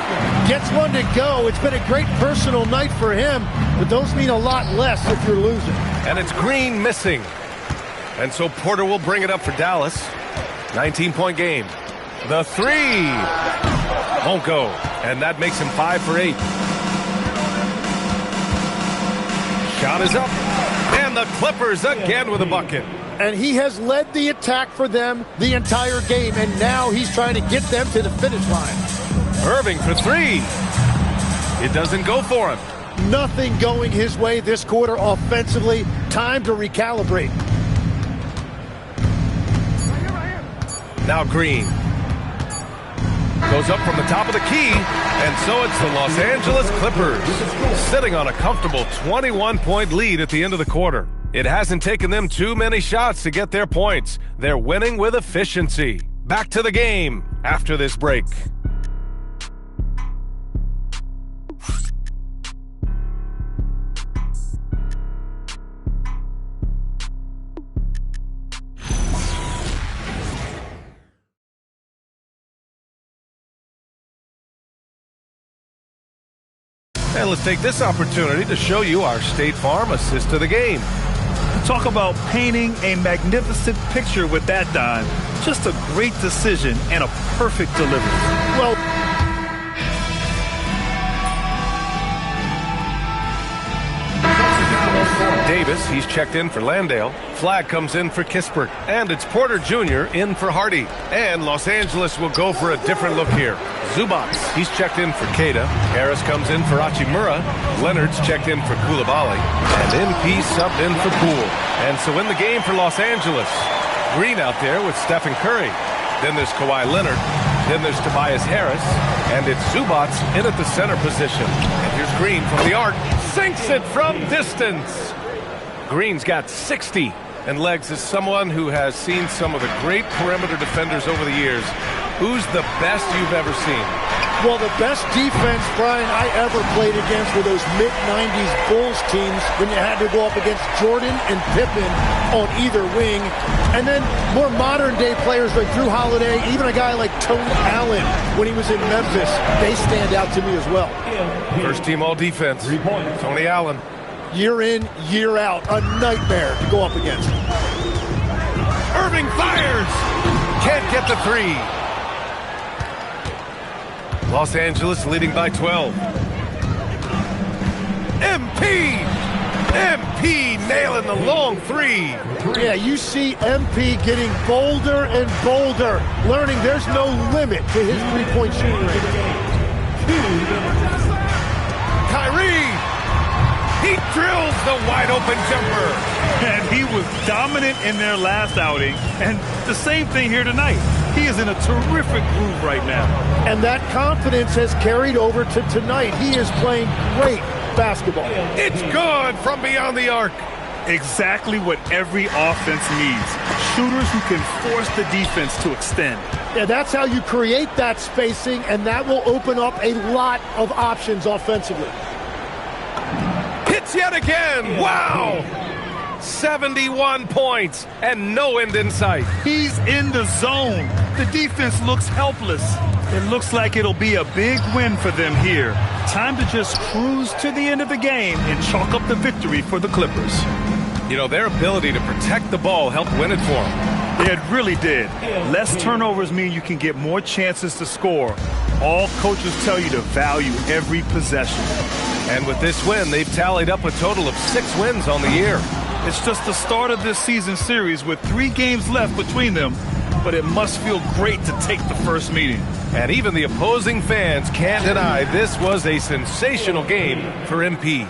Gets one to go. It's been a great personal night for him, but those mean a lot less if you're losing. And it's Green missing. And so Porter will bring it up for Dallas. 19-point game. The 3 won't go, and that makes him 5 for 8. Shot is up, and the Clippers again with a bucket. And he has led the attack for them the entire game, and now he's trying to get them to the finish line. Irving for 3. It doesn't go for him. Nothing going his way this quarter offensively. Time to recalibrate. Now Green. Goes up from the top of the key, and so it's the Los Angeles Clippers sitting on a comfortable 21-point lead at the end of the quarter. It hasn't taken them too many shots to get their points. They're winning with efficiency. Back to the game after this break. And let's take this opportunity to show you our State Farm assist to the game. Talk about painting a magnificent picture with that, Don. Just a great decision and a perfect delivery. Well, Davis, he's checked in for Landale. Flag comes in for Kispert. And it's Porter Jr. in for Hardy. And Los Angeles will go for a different look here. Zubats, he's checked in for Keita. Harris comes in for Achimura. Leonard's checked in for Koulibaly. And MP subbed in for Poole. And so in the game for Los Angeles, Green out there with Stephen Curry. Then there's Kawhi Leonard. Then there's Tobias Harris. And it's Zubats in at the center position. And here's Green from the arc. Sinks it from distance. Green's got 60. And Legs is someone who has seen some of the great perimeter defenders over the years. Who's the best you've ever seen? Well, the best defense, Brian, I ever played against were those mid-90s Bulls teams when you had to go up against Jordan and Pippen on either wing. And then more modern-day players like Drew Holiday, even a guy like Tony Allen when he was in Memphis, they stand out to me as well. First team all-defense, Tony Allen. Year in, year out, a nightmare to go up against. Irving fires! Can't get the three. Los Angeles leading by 12. MP nailing the long three. Yeah, you see MP getting bolder and bolder, learning there's no limit to his three-point shooting range. Kyrie, he drills the wide-open jumper. And he was dominant in their last outing. And the same thing here tonight. He is in a terrific groove right now. And that confidence has carried over to tonight. He is playing great basketball. It's good from beyond the arc. Exactly what every offense needs. Shooters who can force the defense to extend. Yeah, that's how you create that spacing, and that will open up a lot of options offensively. Hits yet again. Wow. 71 points and no end in sight. He's in the zone. The defense looks helpless. It looks like it'll be a big win for them here. Time to just cruise to the end of the game and chalk up the victory for the Clippers. You know, their ability to protect the ball helped win it for them. It really did. Less turnovers mean you can get more chances to score. All coaches tell you to value every possession. And with this win, they've tallied up a total of 6 wins on the year. It's just the start of this season series with 3 games left between them, but it must feel great to take the first meeting. And even the opposing fans can't deny this was a sensational game for MP.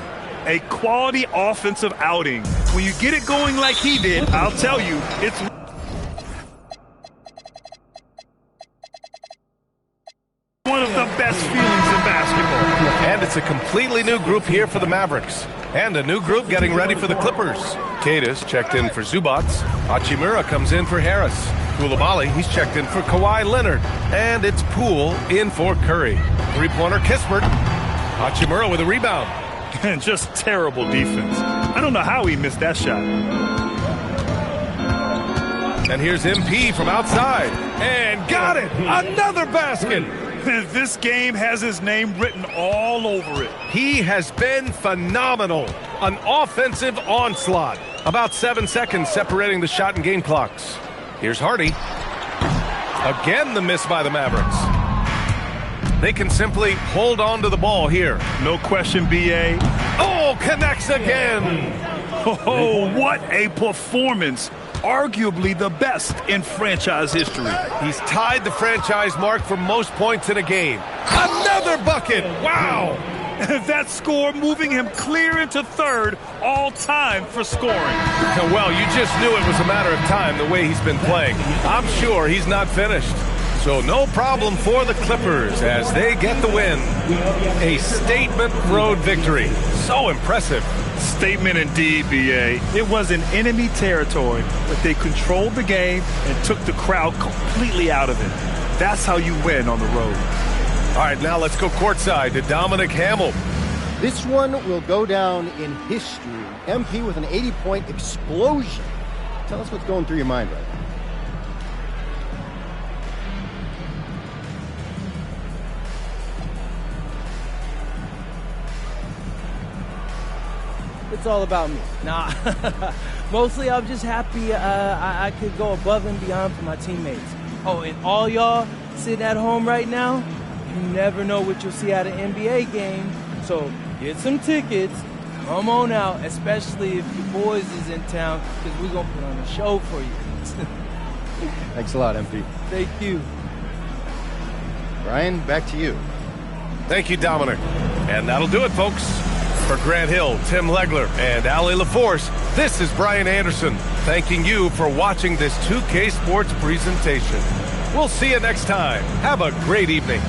A quality offensive outing. When you get it going like he did, I'll tell you, it's one of the best feelings in basketball. And it's a completely new group here for the Mavericks. And a new group getting ready for the Clippers. Kadis checked in for Zubats. Achimura comes in for Harris. Koulibaly, he's checked in for Kawhi Leonard. And it's Poole in for Curry. Three-pointer Kispert. Achimura with a rebound. And just terrible defense. I don't know how he missed that shot. And here's MP from outside. And got it! Another basket! This game has his name written all over it. He has been phenomenal. An offensive onslaught. About 7 seconds separating the shot and game clocks. Here's Hardy. Again, the miss by the Mavericks. They can simply hold on to the ball here. No question, B.A. Oh, connects again. Oh, what a performance. Arguably the best in franchise history. He's tied the franchise mark for most points in a game. Another bucket! Wow! That score moving him clear into third all time for scoring. Well, you just knew it was a matter of time the way he's been playing. I'm sure he's not finished. So no problem for the Clippers as they get the win. A statement road victory. So impressive. Statement indeed, B.A. It was in enemy territory, but they controlled the game and took the crowd completely out of it. That's how you win on the road. All right, now let's go courtside to Dominic Hamill. This one will go down in history. MP with an 80-point explosion. Tell us what's going through your mind right now. it's all about me. Nah, mostly I'm just happy I could go above and beyond for my teammates. Oh, and all y'all sitting at home right now, you never know what you'll see at an NBA game. So get some tickets, come on out, especially if your boys is in town, because we're going to put on a show for you. Thanks a lot, MP. Thank you. Brian, back to you. Thank you, Dominic. And that'll do it, folks. For Grant Hill, Tim Legler, and Allie LaForce, this is Brian Anderson, thanking you for watching this 2K Sports presentation. We'll see you next time. Have a great evening.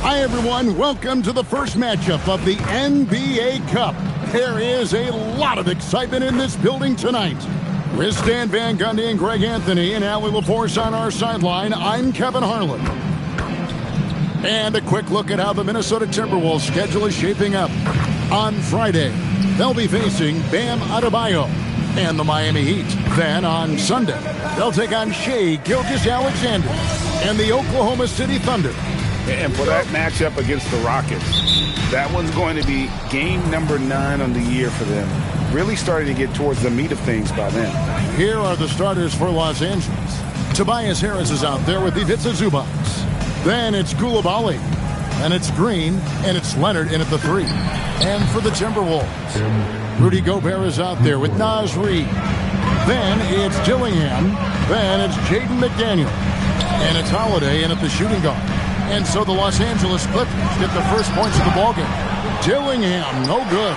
Hi, everyone. Welcome to the first matchup of the NBA Cup. There is a lot of excitement in this building tonight. With Stan Van Gundy and Greg Anthony and Allie LaForce on our sideline, I'm Kevin Harlan. And a quick look at how the Minnesota Timberwolves schedule is shaping up. On Friday, they'll be facing Bam Adebayo and the Miami Heat. Then on Sunday, they'll take on Shai Gilgeous-Alexander and the Oklahoma City Thunder. And for that matchup against the Rockets, that one's going to be game number 9 on the year for them. Really starting to get towards the meat of things by then. Here are the starters for Los Angeles. Tobias Harris is out there with Ivica Zubac. Then it's Coulibaly. And it's Green. And it's Leonard in at the 3. And for the Timberwolves, Rudy Gobert is out there with Naz Reid. Then it's Dillingham. Then it's Jaden McDaniel. And it's Holiday in at the shooting guard. And so the Los Angeles Clippers get the first points of the ballgame. Dillingham, no good.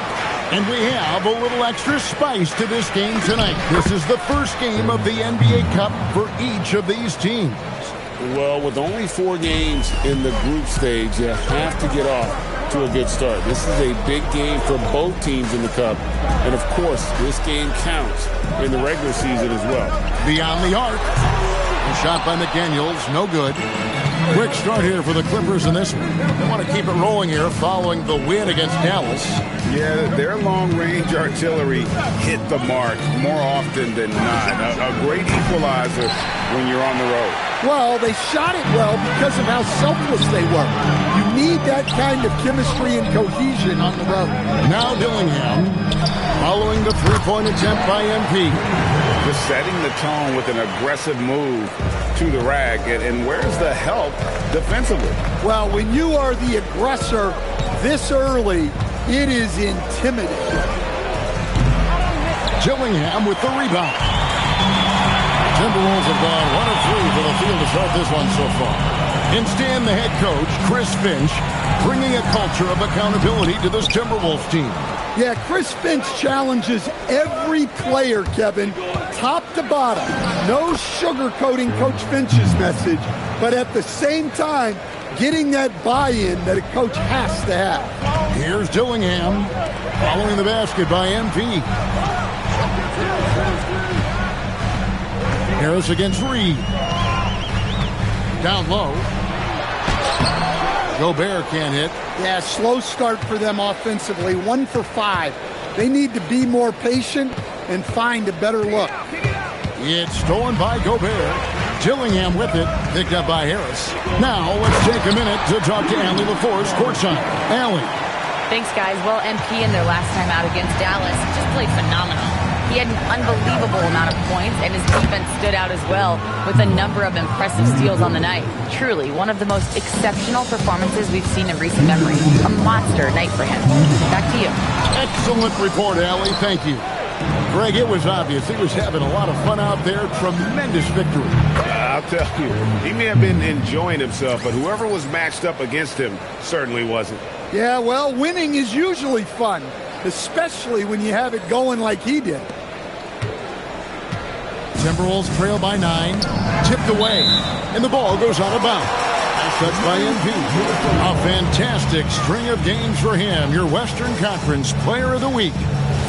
And we have a little extra spice to this game tonight. This is the first game of the NBA Cup for each of these teams. Well, with only 4 games in the group stage, you have to get off to a good start. This is a big game for both teams in the Cup. And, of course, this game counts in the regular season as well. Beyond the arc. A shot by McDaniels, no good. Quick start here for the Clippers in this one. They want to keep it rolling here following the win against Dallas. Yeah, their long-range artillery hit the mark more often than not. A great equalizer when you're on the road. Well, they shot it well because of how selfless they were. You need that kind of chemistry and cohesion on the road. Now Dillingham, following the three-point attempt by MP. Just setting the tone with an aggressive move to the rack. And where's the help defensively? Well, when you are the aggressor this early, it is intimidating. Dillingham with the rebound. Timberwolves have gone 1 of 3 for the field to start this one so far. Instead, the head coach, Chris Finch, bringing a culture of accountability to this Timberwolves team. Yeah, Chris Finch challenges every player, Kevin, top to bottom. No sugarcoating Coach Finch's message, but at the same time, getting that buy-in that a coach has to have. Here's Dillingham, following the basket by MP. Harris against Reed. Down low. Gobert can't hit. Yeah, slow start for them offensively. 1 for 5. They need to be more patient and find a better look. It's stolen by Gobert. Dillingham with it, picked up by Harris. Now let's take a minute to talk to Allie LaForce courtside. Allie. Thanks, guys. Well, MP in their last time out against Dallas just played phenomenal. He had an unbelievable amount of points, and his defense stood out as well with a number of impressive steals on the night. Truly, one of the most exceptional performances we've seen in recent memory. A monster night for him. Back to you. Excellent report, Allie. Thank you. Greg, it was obvious he was having a lot of fun out there. Tremendous victory. I'll tell you, he may have been enjoying himself, but whoever was matched up against him certainly wasn't. Yeah, well, winning is usually fun, especially when you have it going like he did. Timberwolves trail by 9, tipped away, and the ball goes out of bounds. Nice touch by MP. A fantastic string of games for him. Your Western Conference Player of the Week,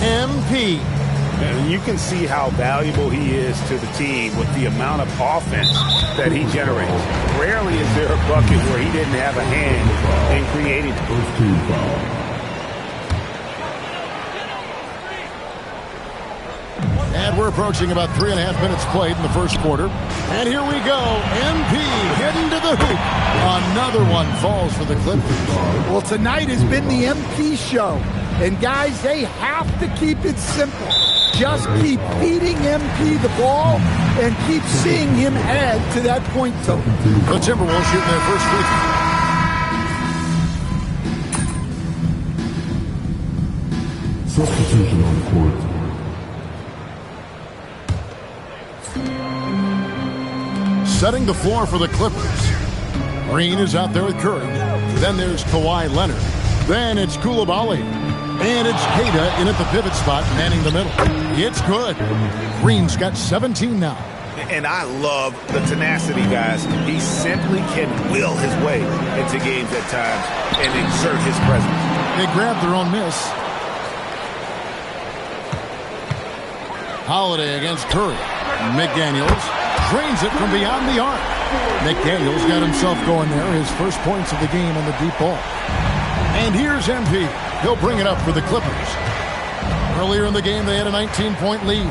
MP. And you can see how valuable he is to the team with the amount of offense that he generates. Rarely is there a bucket where he didn't have a hand in creating it. First team foul. And we're approaching about 3.5 minutes played in the first quarter. And here we go. MP heading to the hoop. Another one falls for the Clippers. Well, tonight has been the MP show. And guys, they have to keep it simple. Just keep feeding MP the ball and keep seeing him add to that point total. The Timberwolves shooting their first free throw. Substitution on the court. Setting the floor for the Clippers. Green is out there with Curry. Then there's Kawhi Leonard. Then it's Koulibaly. And it's Keita in at the pivot spot, manning the middle. It's good. Green's got 17 now. And I love the tenacity, guys. He simply can will his way into games at times and exert his presence. They grabbed their own miss. Holiday against Curry. McDaniels drains it from beyond the arc. McDaniels got himself going there. His first points of the game on the deep ball. And here's MP. He'll bring it up for the Clippers. Earlier in the game, they had a 19-point lead.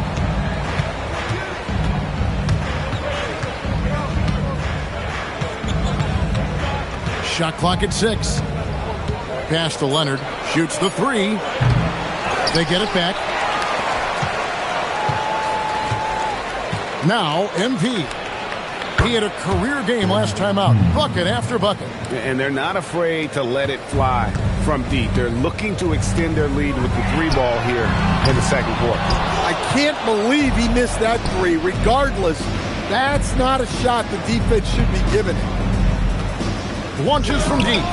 Shot clock at 6. Pass to Leonard. Shoots the 3. They get it back. Now, MP. He had a career game last time out. Bucket after bucket. And they're not afraid to let it fly from deep. They're looking to extend their lead with the 3-ball here in the second quarter. I can't believe he missed that 3. Regardless, that's not a shot the defense should be giving him. Launches from deep.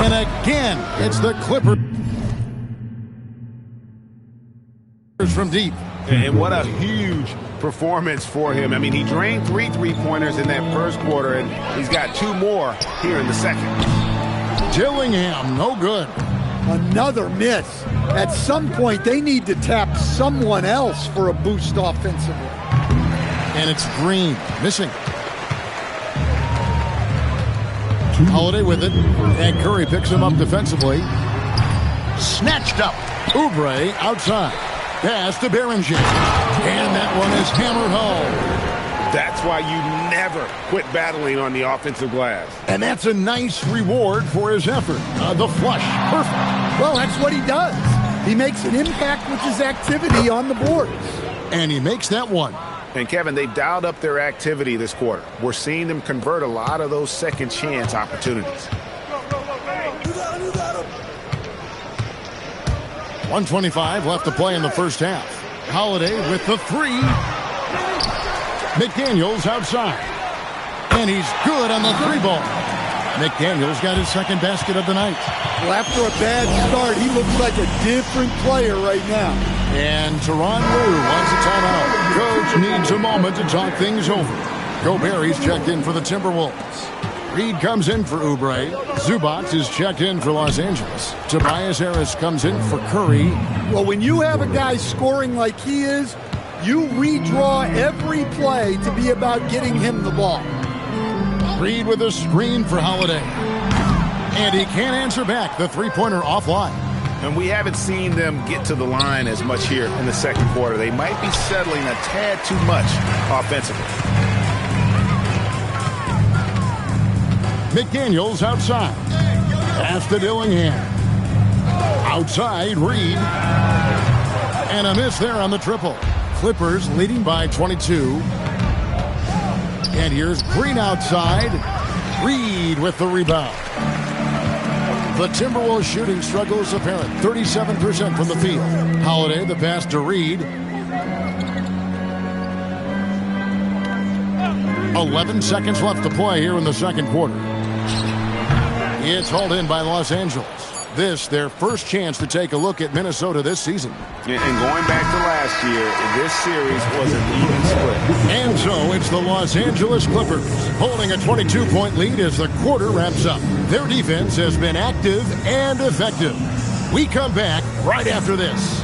And again, it's the Clippers from deep. And what a huge performance for him. I mean, he drained 3 3-pointers in that first quarter, and he's got 2 more here in the second. Dillingham, no good. Another miss. At some point, they need to tap someone else for a boost offensively. And it's Green, missing. Holiday with it, and Curry picks him up defensively. Snatched up. Oubre outside. Pass to Behringer. And that one is hammered home. That's why you never quit battling on the offensive glass. And that's a nice reward for his effort. The flush. Perfect. Well, that's what he does. He makes an impact with his activity on the boards. And he makes that one. And, Kevin, they've dialed up their activity this quarter. We're seeing them convert a lot of those second chance opportunities. 1:25 left to play in the first half. Holiday with the 3. McDaniels outside. And he's good on the 3-ball. McDaniels got his second basket of the night. Well, after a bad start, he looks like a different player right now. And Tyronn Lue wants a timeout. Coach needs a moment to talk things over. Gobert checked in for the Timberwolves. Reed comes in for Oubre. Zubac is checked in for Los Angeles. Tobias Harris comes in for Curry. Well, when you have a guy scoring like he is, you redraw every play to be about getting him the ball. Reed with a screen for Holiday. And he can't answer back. The 3-pointer offline. And we haven't seen them get to the line as much here in the second quarter. They might be settling a tad too much offensively. McDaniels outside. Pass to Dillingham. Outside, Reed. And a miss there on the triple. Clippers leading by 22. And here's Green outside. Reed with the rebound. The Timberwolves shooting struggles apparent. 37% from the field. Holiday, the pass to Reed. 11 seconds left to play here in the second quarter. It's hauled in by Los Angeles. This, their first chance to take a look at Minnesota this season. And going back to last year, this series was an even split. And so it's the Los Angeles Clippers holding a 22-point lead as the quarter wraps up. Their defense has been active and effective. We come back right after this.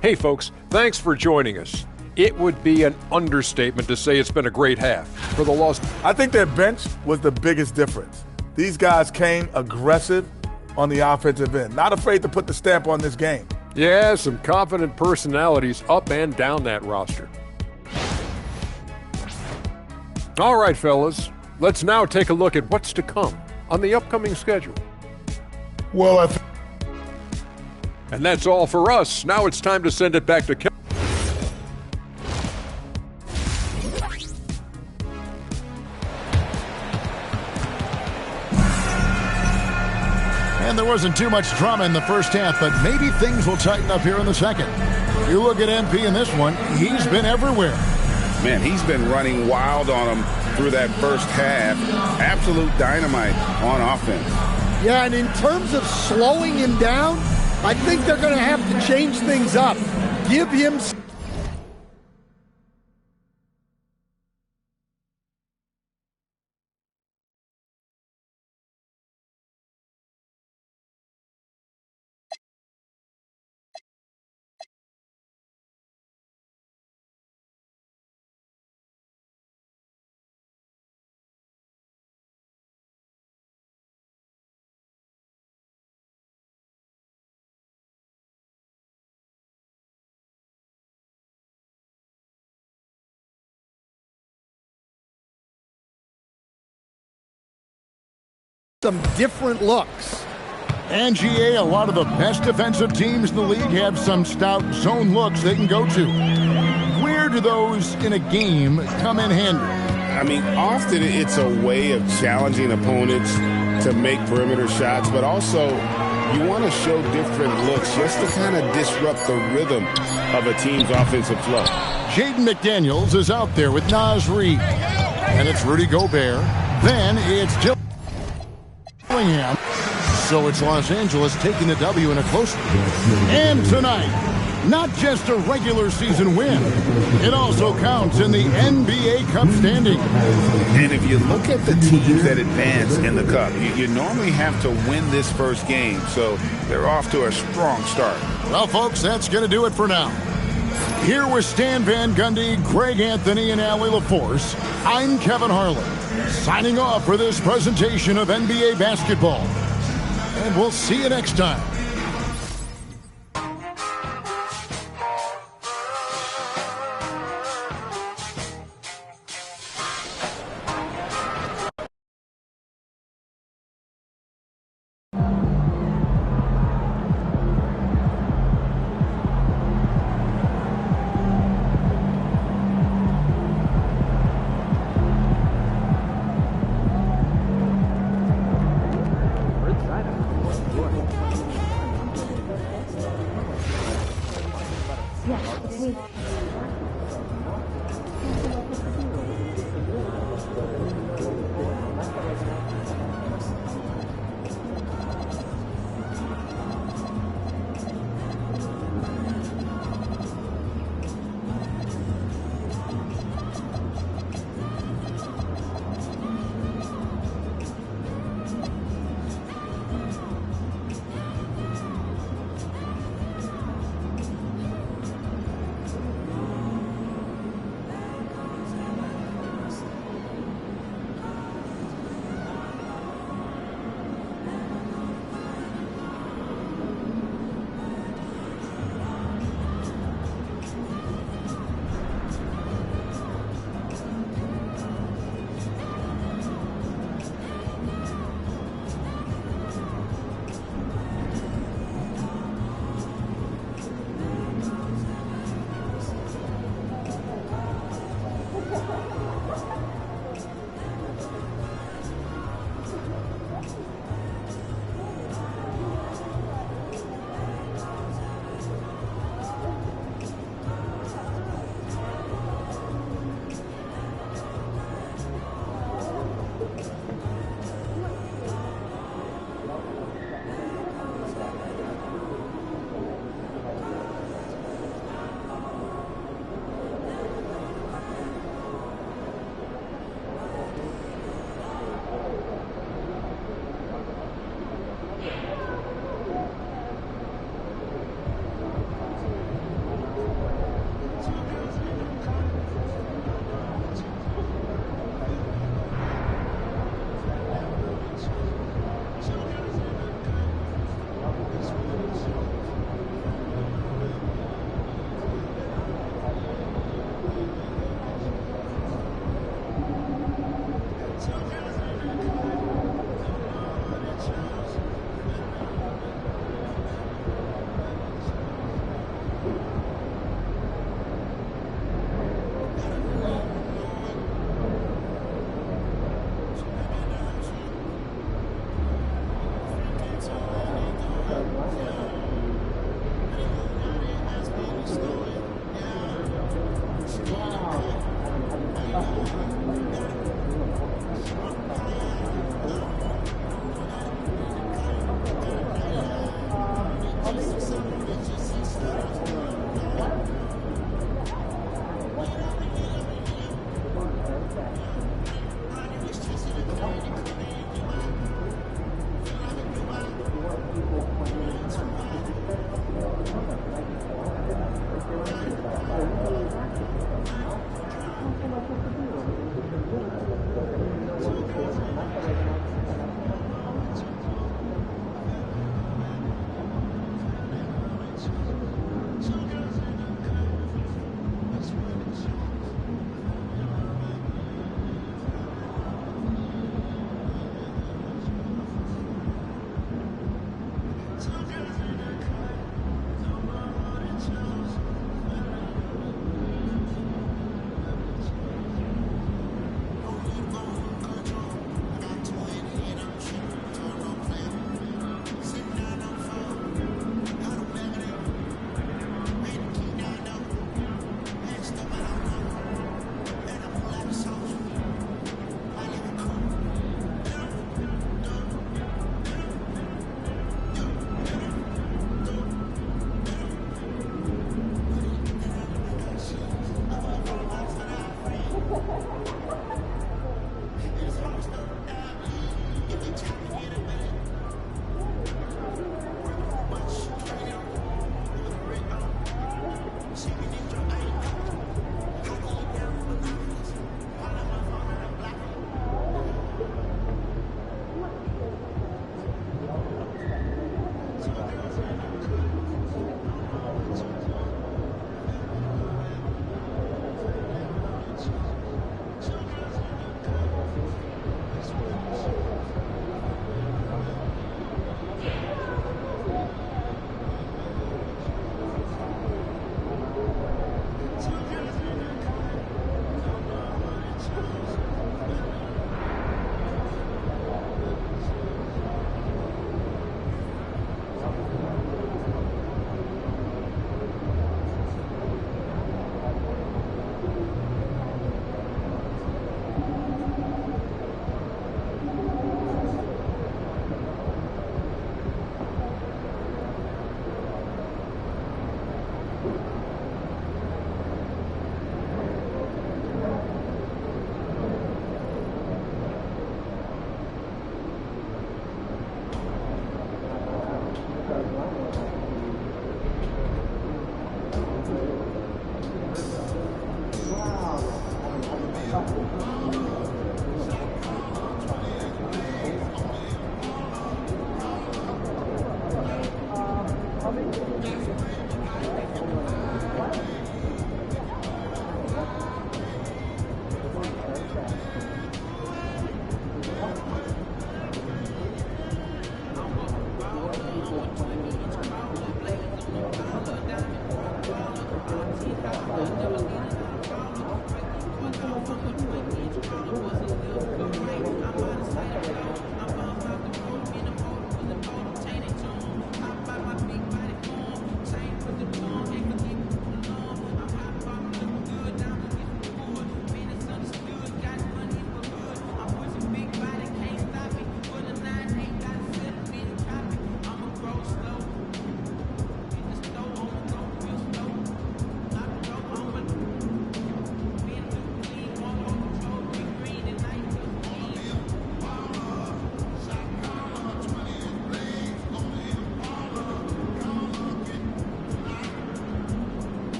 Hey folks, thanks for joining us. it would be an understatement to say it's been a great half for the Los. I think their bench was the biggest difference. These guys came aggressive on the offensive end, not afraid to put the stamp on this game. Yeah, some confident personalities up and down that roster. All right, fellas, let's now take a look at what's to come on the upcoming schedule. Well, and that's all for us. Now it's time to send it back to Kelly. And there wasn't too much drama in the first half, but maybe things will tighten up here in the second. You look at MP in this one, he's been everywhere. Man, he's been running wild on him through that first half. Absolute dynamite on offense. Yeah, and in terms of slowing him down, I think they're going to have to change things up. Give him some different looks. And GA, a lot of the best defensive teams in the league have some stout zone looks they can go to. Where do those in a game come in handy? I mean, often it's a way of challenging opponents to make perimeter shots, but also you want to show different looks just to kind of disrupt the rhythm of a team's offensive flow. Jaden McDaniels is out there with Naz Reid. And it's Rudy Gobert. Then it's Dillingham. So it's Los Angeles taking the W in a close one. And tonight, not just a regular season win, it also counts in the NBA Cup standing. And if you look at the teams that advance in the Cup, you normally have to win this first game, so they're off to a strong start. Well, folks, that's going to do it for now. Here with Stan Van Gundy, Greg Anthony, and Allie LaForce, I'm Kevin Harlan, signing off for this presentation of NBA basketball. And we'll see you next time.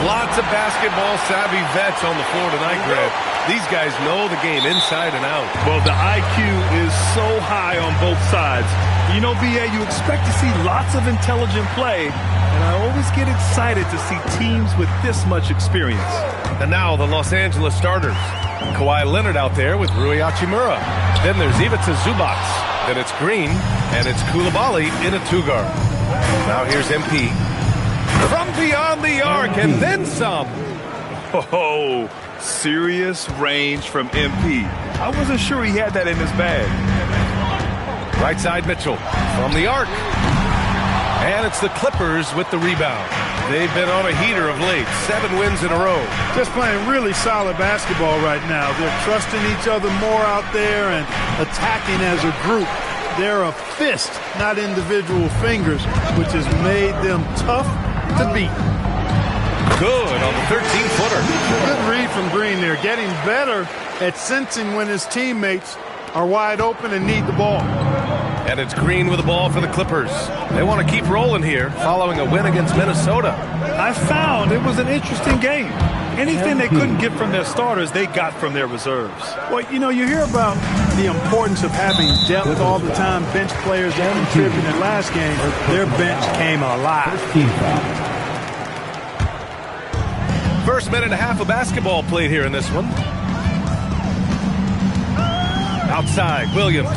Lots of basketball-savvy vets on the floor tonight, Grant. These guys know the game inside and out. Well, the IQ is so high on both sides. You know, BA, you expect to see lots of intelligent play, and I always get excited to see teams with this much experience. And now the Los Angeles starters. Kawhi Leonard out there with Rui Hachimura. Then there's Ivica Zubac. Then it's Green, and it's Coulibaly in a two-guard. Now here's MP. From beyond the arc, and then some. Oh, serious range from MP. I wasn't sure he had that in his bag. Right side Mitchell from the arc. And it's the Clippers with the rebound. They've been on a heater of late. 7 wins in a row. Just playing really solid basketball right now. They're trusting each other more out there and attacking as a group. They're a fist, not individual fingers, which has made them tough to beat. Good on the 13-footer. Good read from Green there. Getting better at sensing when his teammates are wide open and need the ball. And it's Green with the ball for the Clippers. They want to keep rolling here following a win against Minnesota. I found it was an interesting game. Anything they couldn't get from their starters, they got from their reserves. Well, you know, you hear about the importance of having depth all the time. Bench players that contributed last game, their bench came alive. First minute and a half of basketball played here in this one. Outside, Williams.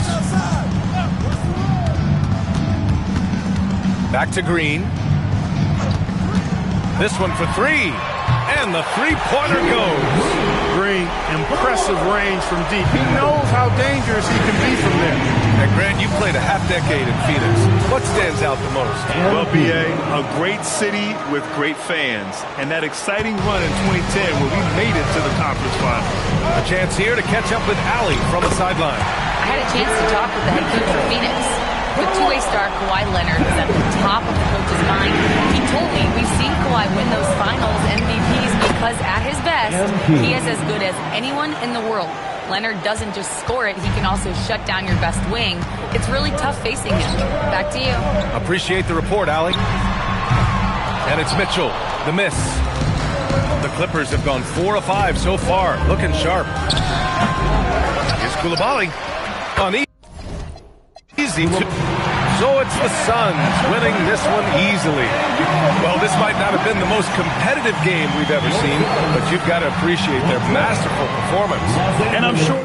Back to Green. This one for three. And the three-pointer goes. Green, impressive range from deep. He knows how dangerous he can be from there. And Grant, you played a half-decade in Phoenix. What stands out the most? Well, BA, a great city with great fans. And that exciting run in 2010 where we made it to the conference finals. A chance here to catch up with Allie from the sideline. I had a chance to talk with the head coach for Phoenix. The two-way star Kawhi Leonard is at the top of the coach's mind. He told me we've seen Kawhi win those finals MVPs because at his best, he is as good as anyone in the world. Leonard doesn't just score it, he can also shut down your best wing. It's really tough facing him. Back to you. Appreciate the report, Allie. And it's Mitchell, the miss. The Clippers have gone 4 of 5 so far, looking sharp. Here's Coulibaly on easy two. So it's the Suns winning this one easily. Well, this might not have been the most competitive game we've ever seen, but you've got to appreciate their masterful performance. And I'm sure